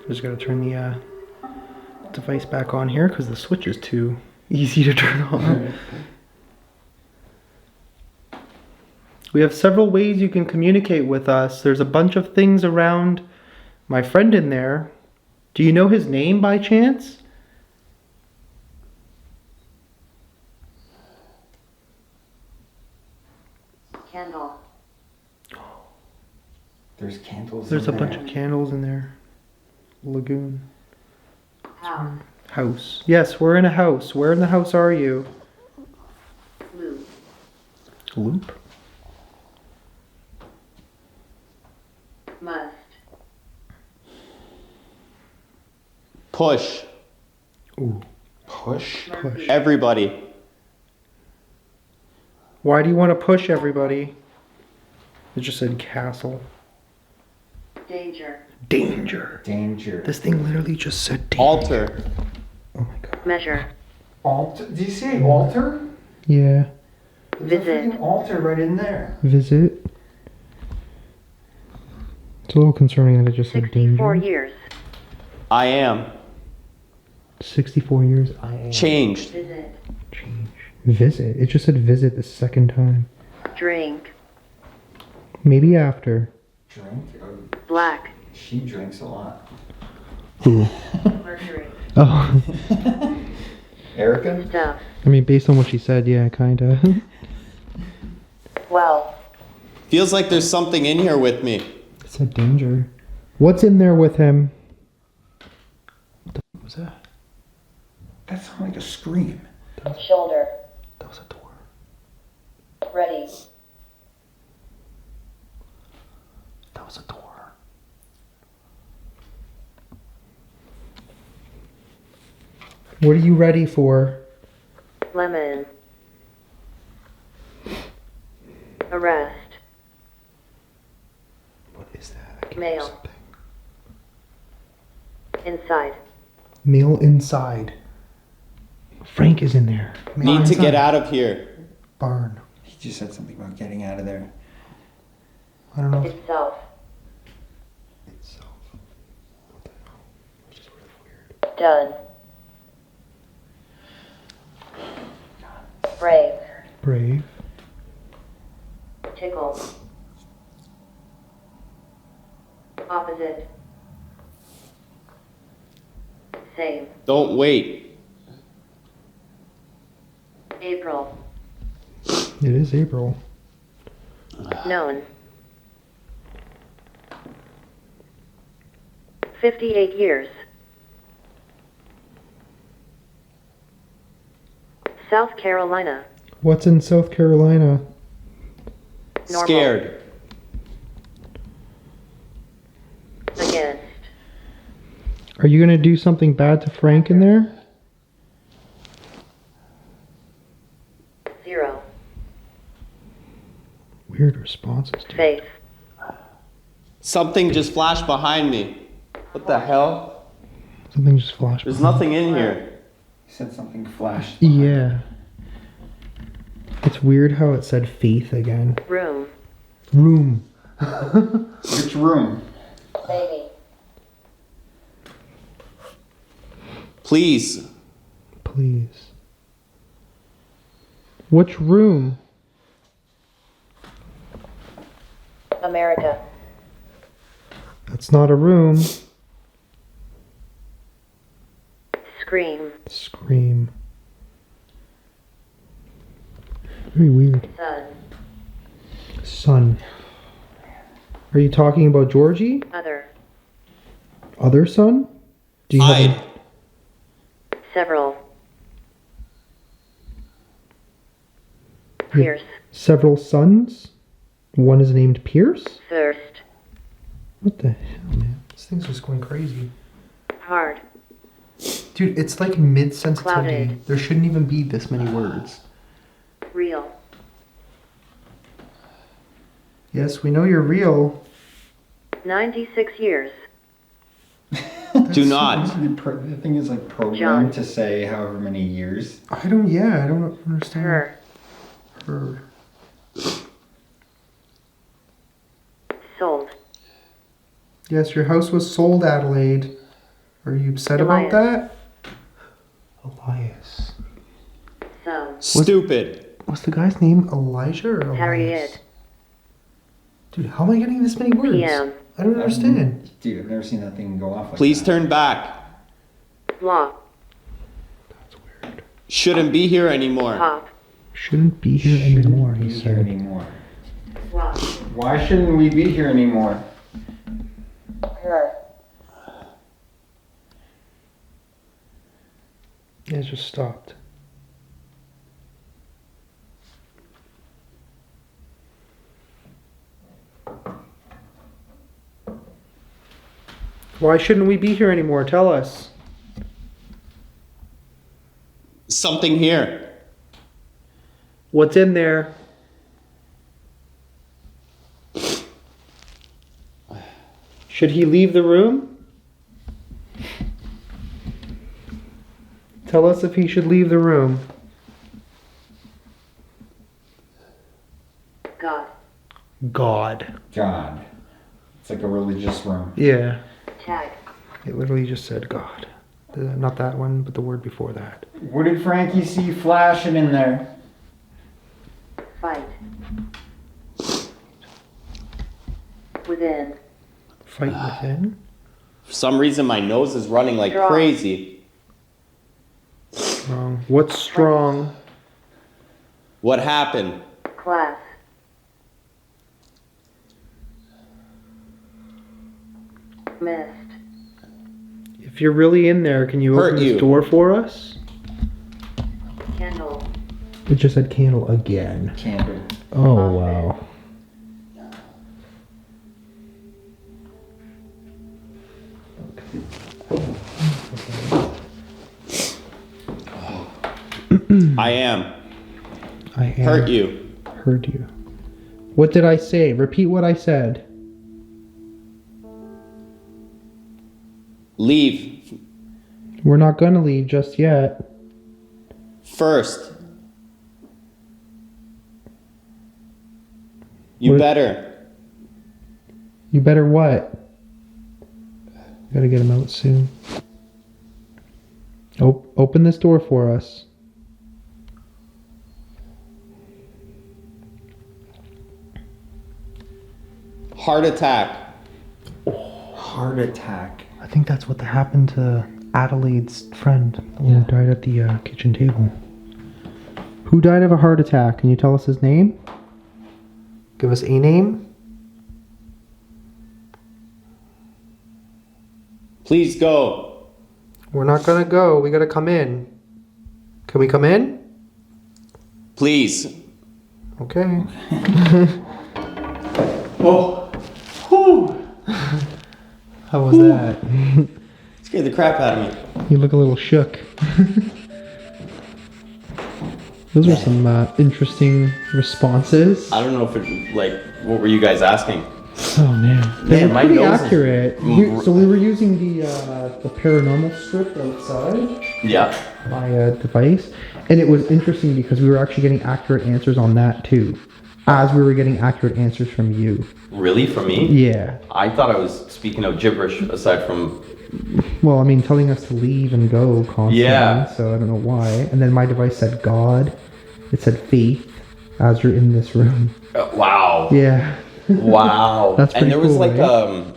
Just gotta turn the device back on here because the switch is too easy to turn on. We have several ways you can communicate with us. There's a bunch of things around my friend in there. Do you know his name by chance? Candle. There's candles. There's a in bunch there. of candles in there. Lagoon. House. House. Yes, we're in a house. Where in the house are you? Loop. Loop? Must. Push. Ooh. Push? Push. Everybody. Why do you want to push everybody? It just said castle. Danger. Danger. Danger. This thing literally just said danger. Altar. Oh my god. Measure. Altar? Did you say altar? Yeah. There's a Visit. freaking altar right in there. Visit. It's a little concerning that it just said 64 danger. years. I am. 64 years. I am. Changed. Visit. Change. Visit. It just said visit the second time. Drink. Maybe after. Drink? Black. She drinks a lot. Who? Mercury. Oh. Erica? Stuff. I mean, based on what she said, yeah, kinda. Feels like there's something in here with me. It said danger. What's in there with him? What the f was that? That sounded like a scream. Shoulder. That was a door. Ready. That was a door. What are you ready for? Lemon. Arrest. What is that? I can Mail. hear something. Inside. Mail inside. Frank is in there. Mail Need to inside. get out of here. Barn. He just said something about getting out of there. I don't know. Itself. Itself. What the hell? Which is really weird. Done. Brave. Brave. Tickle. Opposite. Same. Don't wait. April. It is April. Known. 58 years. South Carolina. What's in South Carolina? Normal. Scared. Against. Are you gonna do something bad to Frank in there? 0. Weird responses, dude. Faith. Something just flashed behind me. What the hell? Something just flashed. There's behind. nothing in here. He said something flashed. Yeah. It's weird how it said faith again. Room. Room. Which room? Baby. Please. Please. Which room? America. That's not a room. Scream. Scream. Very weird. Sun. Son. Are you talking about Georgie? Other. Other son? Do you Hide. have Several. a- you have Pierce. several sons? One is named Pierce? Thirst. What the hell, man? This thing's just going crazy. Hard. Dude, it's like mid-sensitivity. Clouded. There shouldn't even be this many words. Real. Yes, we know you're real. 96 years. Do not. The thing is like programmed John. to say however many years. I don't understand. Her. Her. Sold. Yes, your house was sold, Adelaide. Are you upset about Elias. that? Elias. So. Stupid. What's the guy's name? Elijah or Elias? Harriet. Dude, how am I getting this many words? PM. I don't understand. Dude, I've never seen that thing go off like Please that. turn back. Law. That's weird. Shouldn't be here anymore. Pop. Shouldn't be here Shouldn't anymore, be he here said. anymore. What? Why shouldn't we be here anymore? Her. Yeah, it just stopped. Why shouldn't we be here anymore? Tell us. Something here. What's in there? Should he leave the room? Tell us if he should leave the room. God. God. God. It's like a religious room. Yeah. Tag. It literally just said God. Not that one, but the word before that. What did Frankie see flashing in there? Fight. Within. Fight within? For some reason, my nose is running like Draw. crazy. Strong. What's strong? What happened? Class. Mist. If you're really in there, can you Hurt open you. this door for us? Candle. It just said candle again. Candle. Oh, wow. I am. I am. Hurt you. Heard you. What did I say? Repeat what I said. Leave. We're not gonna leave just yet. First. You What- better. You better what? Gotta get him out soon. Open this door for us. Heart attack. Heart attack. I think that's what happened to Adelaide's friend, the one who died at the kitchen table. Who died of a heart attack? Can you tell us his name? Give us a name. Please go. We're not gonna go. We gotta come in. Can we come in? Please. Okay. Oh. Whew. How was that? Scared the crap out of me. You look a little shook. Those were some interesting responses. I don't know if it, like, what were you guys asking? Oh man, they Man, were my pretty nose is- accurate. So we were using the paranormal strip outside Yeah. my device, and it was interesting because we were actually getting accurate answers on that too, as we were getting accurate answers from you. Really? For me? Yeah. I thought I was speaking out gibberish aside from. Well, I mean, telling us to leave and go constantly. Yeah. So I don't know why. And then my device said God. It said faith as you're in this room. Wow. Yeah. Wow. That's and pretty there was cool, like right?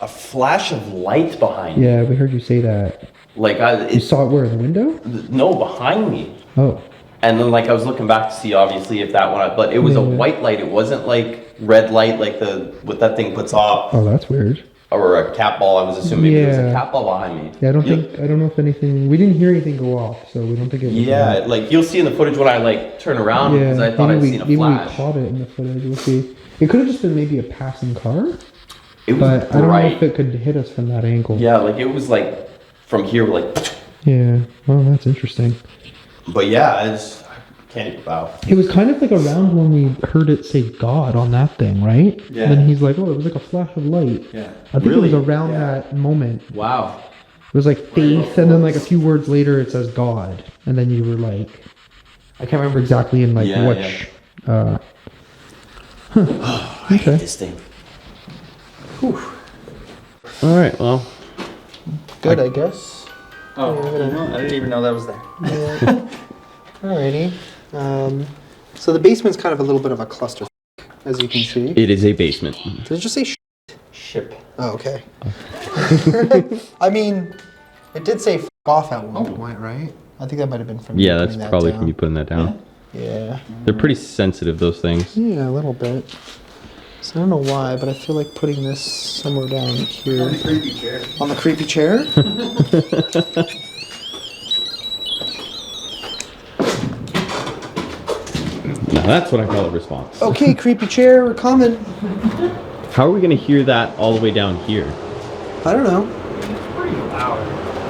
a flash of light behind me. Yeah, we heard you say that. Like You it's saw it where, in the window? no behind me. Oh. And then like I was looking back to see obviously if that one, but it was a Yeah. white light. It wasn't like red light like the what that thing puts off Oh, that's weird. or a cat ball. I was assuming it was a Yeah. cat ball behind me. Yeah, I don't You'll- think, I don't know if anything, we didn't hear anything go off, so we don't think it was. Yeah, like you'll see in the footage when I like turn around Yeah, because I thought I'd maybe seen a maybe flash. we caught it in the footage. We'll see. It could have just been maybe a passing car, It was but I don't know bright. if it could hit us from that angle. Yeah, like it was like from here, like. Yeah. Well, that's interesting. But yeah, I can't even bow. It was kind of like around when we heard it say God on that thing, right? Yeah. And then he's like, oh, it was like a flash of light. Yeah. I think it Really? was around Yeah. that moment. Wow. It was like faith, and then like a few words later it says God, and then you were like, I can't remember exactly in like Yeah, which. I hate Okay. this thing. All right. Well. Good, I guess. Oh, I didn't even know that was there. Alrighty. So the basement's kind of a little bit of a cluster, as you can see. It is a basement. Did it just say Ship. Oh, okay. I mean, it did say off at one point, right? I think that might have been from Yeah, you that's putting that probably down. from you putting that down. Yeah. They're pretty sensitive, those things. Yeah, a little bit. So I don't know why, but I feel like putting this somewhere down here. Creepy chair. On the creepy chair? Now that's what I call a response. Okay, creepy chair, we're coming. How are we gonna hear that all the way down here? I don't know.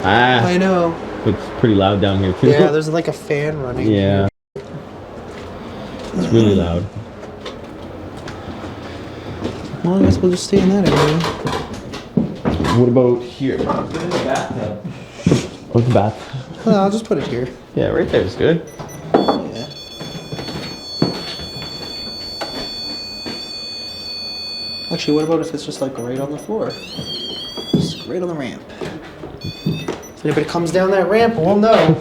Ah, I know. it's pretty loud down here too. Yeah, there's like a fan running. Yeah. It's really loud. Well, I guess we'll just stay in that area. What about here? Bathtub. What's the bath? Well, I'll just put it here. Yeah, right there is good. Yeah. Actually, what about if it's just like right on the floor? Just right on the ramp. If anybody comes down that ramp, we'll know.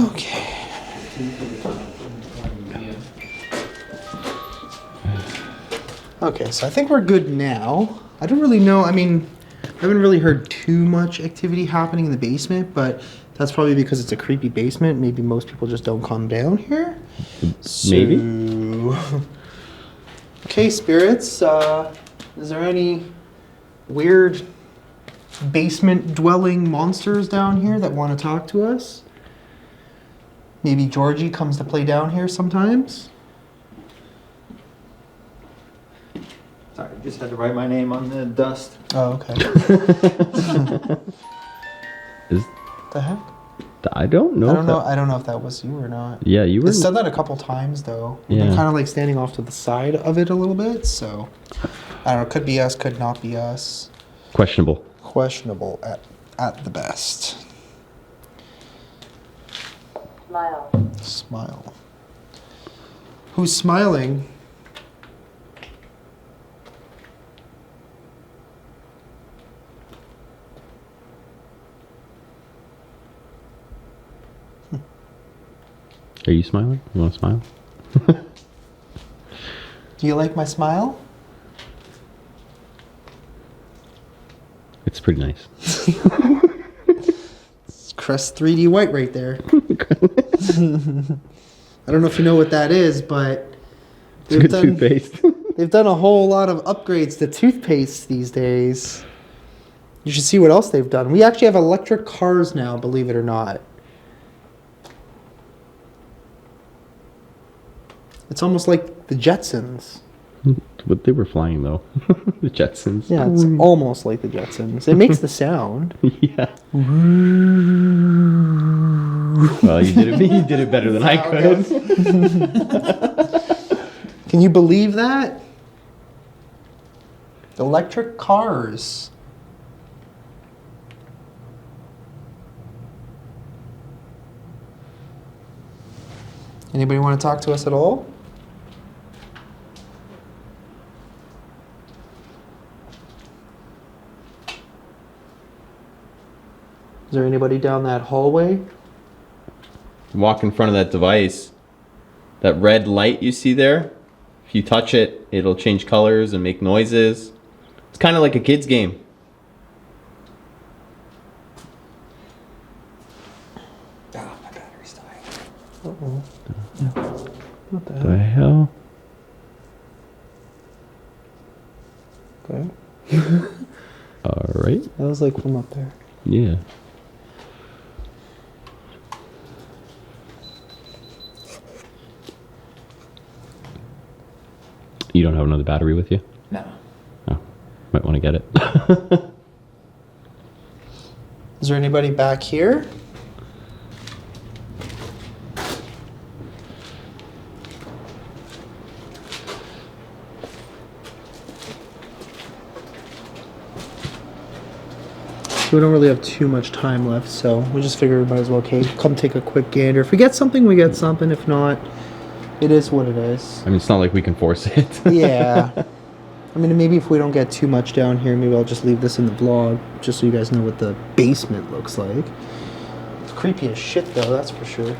Okay. Okay, so I think we're good now. I don't really know. I mean, I haven't really heard too much activity happening in the basement, but that's probably because it's a creepy basement. Maybe most people just don't come down here. Maybe. So... Okay, spirits, Is there any weird basement dwelling monsters down here that want to talk to us? Maybe Georgie comes to play down here sometimes? Sorry, just had to write my name on the dust. Oh, okay. Is The heck? I don't know. I don't know if that was you or not. Yeah, you were. It said that a couple times though. We've been Yeah. kind of like standing off to the side of it a little bit, so I don't know. Could be us, could not be us. Questionable. Questionable at the best. Smile. Smile. Who's smiling? Are you smiling? You want to smile? Do you like my smile? It's pretty nice. It's Crest 3D white right there. I don't know if you know what that is, but It's good toothpaste. they've done a whole lot of upgrades to toothpaste these days. You should see what else they've done. We actually have electric cars now, believe it or not. It's almost like the Jetsons. But they were flying though. The Jetsons. Yeah, it's almost like the Jetsons. It makes the sound. Yeah. Well, you did it better than I could. Can you believe that? Electric cars. Anybody want to talk to us at all? Is there anybody down that hallway? Walk in front of that device. That red light you see there. If you touch it, it'll change colors and make noises. It's kind of like a kid's game. Oh, my battery's dying. Uh-oh. What the The hell? hell? Okay. All right. That was like from up there. Yeah. You don't have another battery with you? No. Oh, might want to get it. Is there anybody back here? We don't really have too much time left, so we just figure we might as well come take a quick gander. If we get something, we get something. If not, it is what it is. I mean, it's not like we can force it. Yeah. I mean, maybe if we don't get too much down here, maybe I'll just leave this in the vlog, just so you guys know what the basement looks like. It's creepy as shit, though, that's for sure.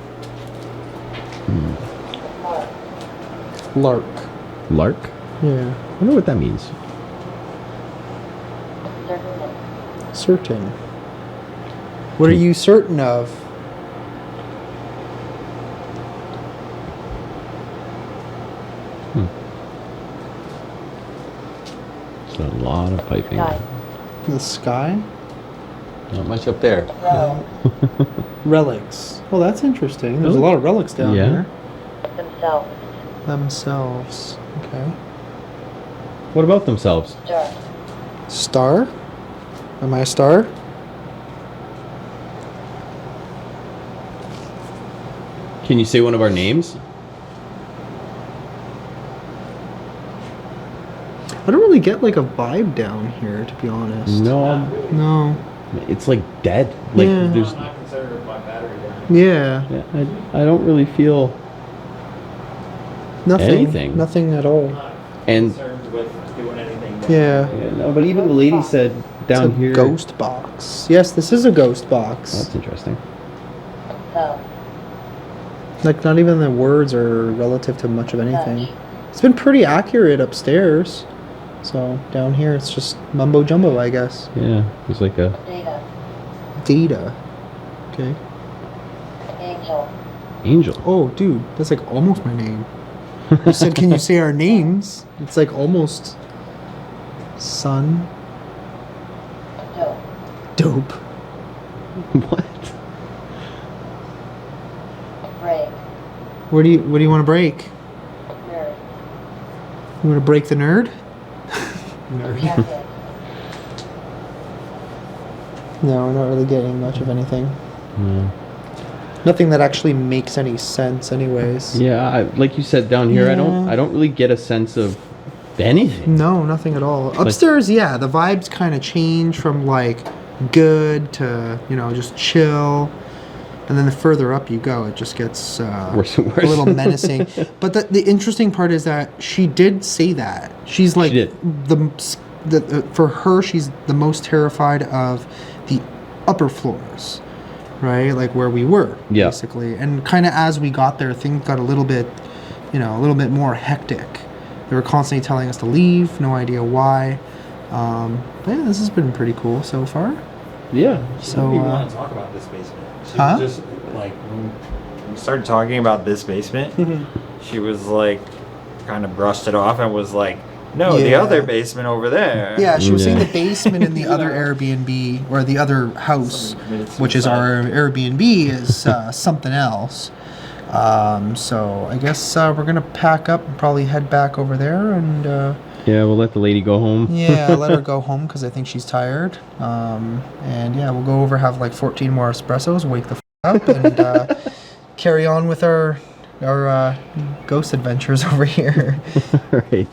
Lark. Lark? Yeah. I wonder what that means. Certain. Certain. What are you certain of? It's a lot of piping. Sky. The sky? Not much up there. Relics. Well, that's interesting. There's a Oh. lot of relics down Yeah. here. Themselves. Themselves. Okay. What about themselves? Stir. Star? Am I a star? Can you say one of our names? I don't really get like a vibe down here, to be honest. No. No. It's like dead. Like Yeah. there's. I'm not concerned with my battery dying. Yeah. Yeah, I don't really feel. Nothing. Anything. Nothing at all. And Concerned with doing anything. down Yeah. yeah, no, but even the lady said down It's a here. ghost box. Yes, this is a ghost box. That's interesting. Self. Like, not even the words are relative to much of anything. It's been pretty accurate upstairs. So, down here, it's just mumbo jumbo, I guess. Yeah, there's like a Data. Data. Okay. Angel. angel. Oh, dude, that's like almost my name. You said, can you say our names? It's like almost Sun. Dope. Dope. What? Break. What do you want to break? Nerd. You want to break the nerd? Jacket. No, we're not really getting much of anything. No. Nothing that actually makes any sense, anyways. Yeah, like you said down here, Yeah. I don't really get a sense of anything. No, nothing at all. Upstairs, yeah, the vibes kind of change from like good to, you know, just chill. And then the further up you go, it just gets Worse and worse. a little menacing. But the interesting part is that she did say that. She's like, She did. for her, she's the most terrified of the upper floors, right? Like where we were, Yeah. basically. And kind of as we got there, things got a little bit more hectic. They were constantly telling us to leave, no idea why. But yeah, this has been pretty cool so far. Yeah. So, We want to talk about this basement. She Huh? was just like when we started talking about this basement, she was like kind of brushed it off and was like, "No, the Yeah. other basement over there." yeah, she was saying Yeah. the basement in the other Airbnb or the other house, Somebody committed which is suicide. our Airbnb, is something else. So I guess we're gonna pack up and probably head back over there and Yeah, we'll let the lady go home. yeah, let her go home because I think she's tired. And yeah, we'll go over, have like 14 more espressos, wake the up, and carry on with our ghost adventures over here. All right.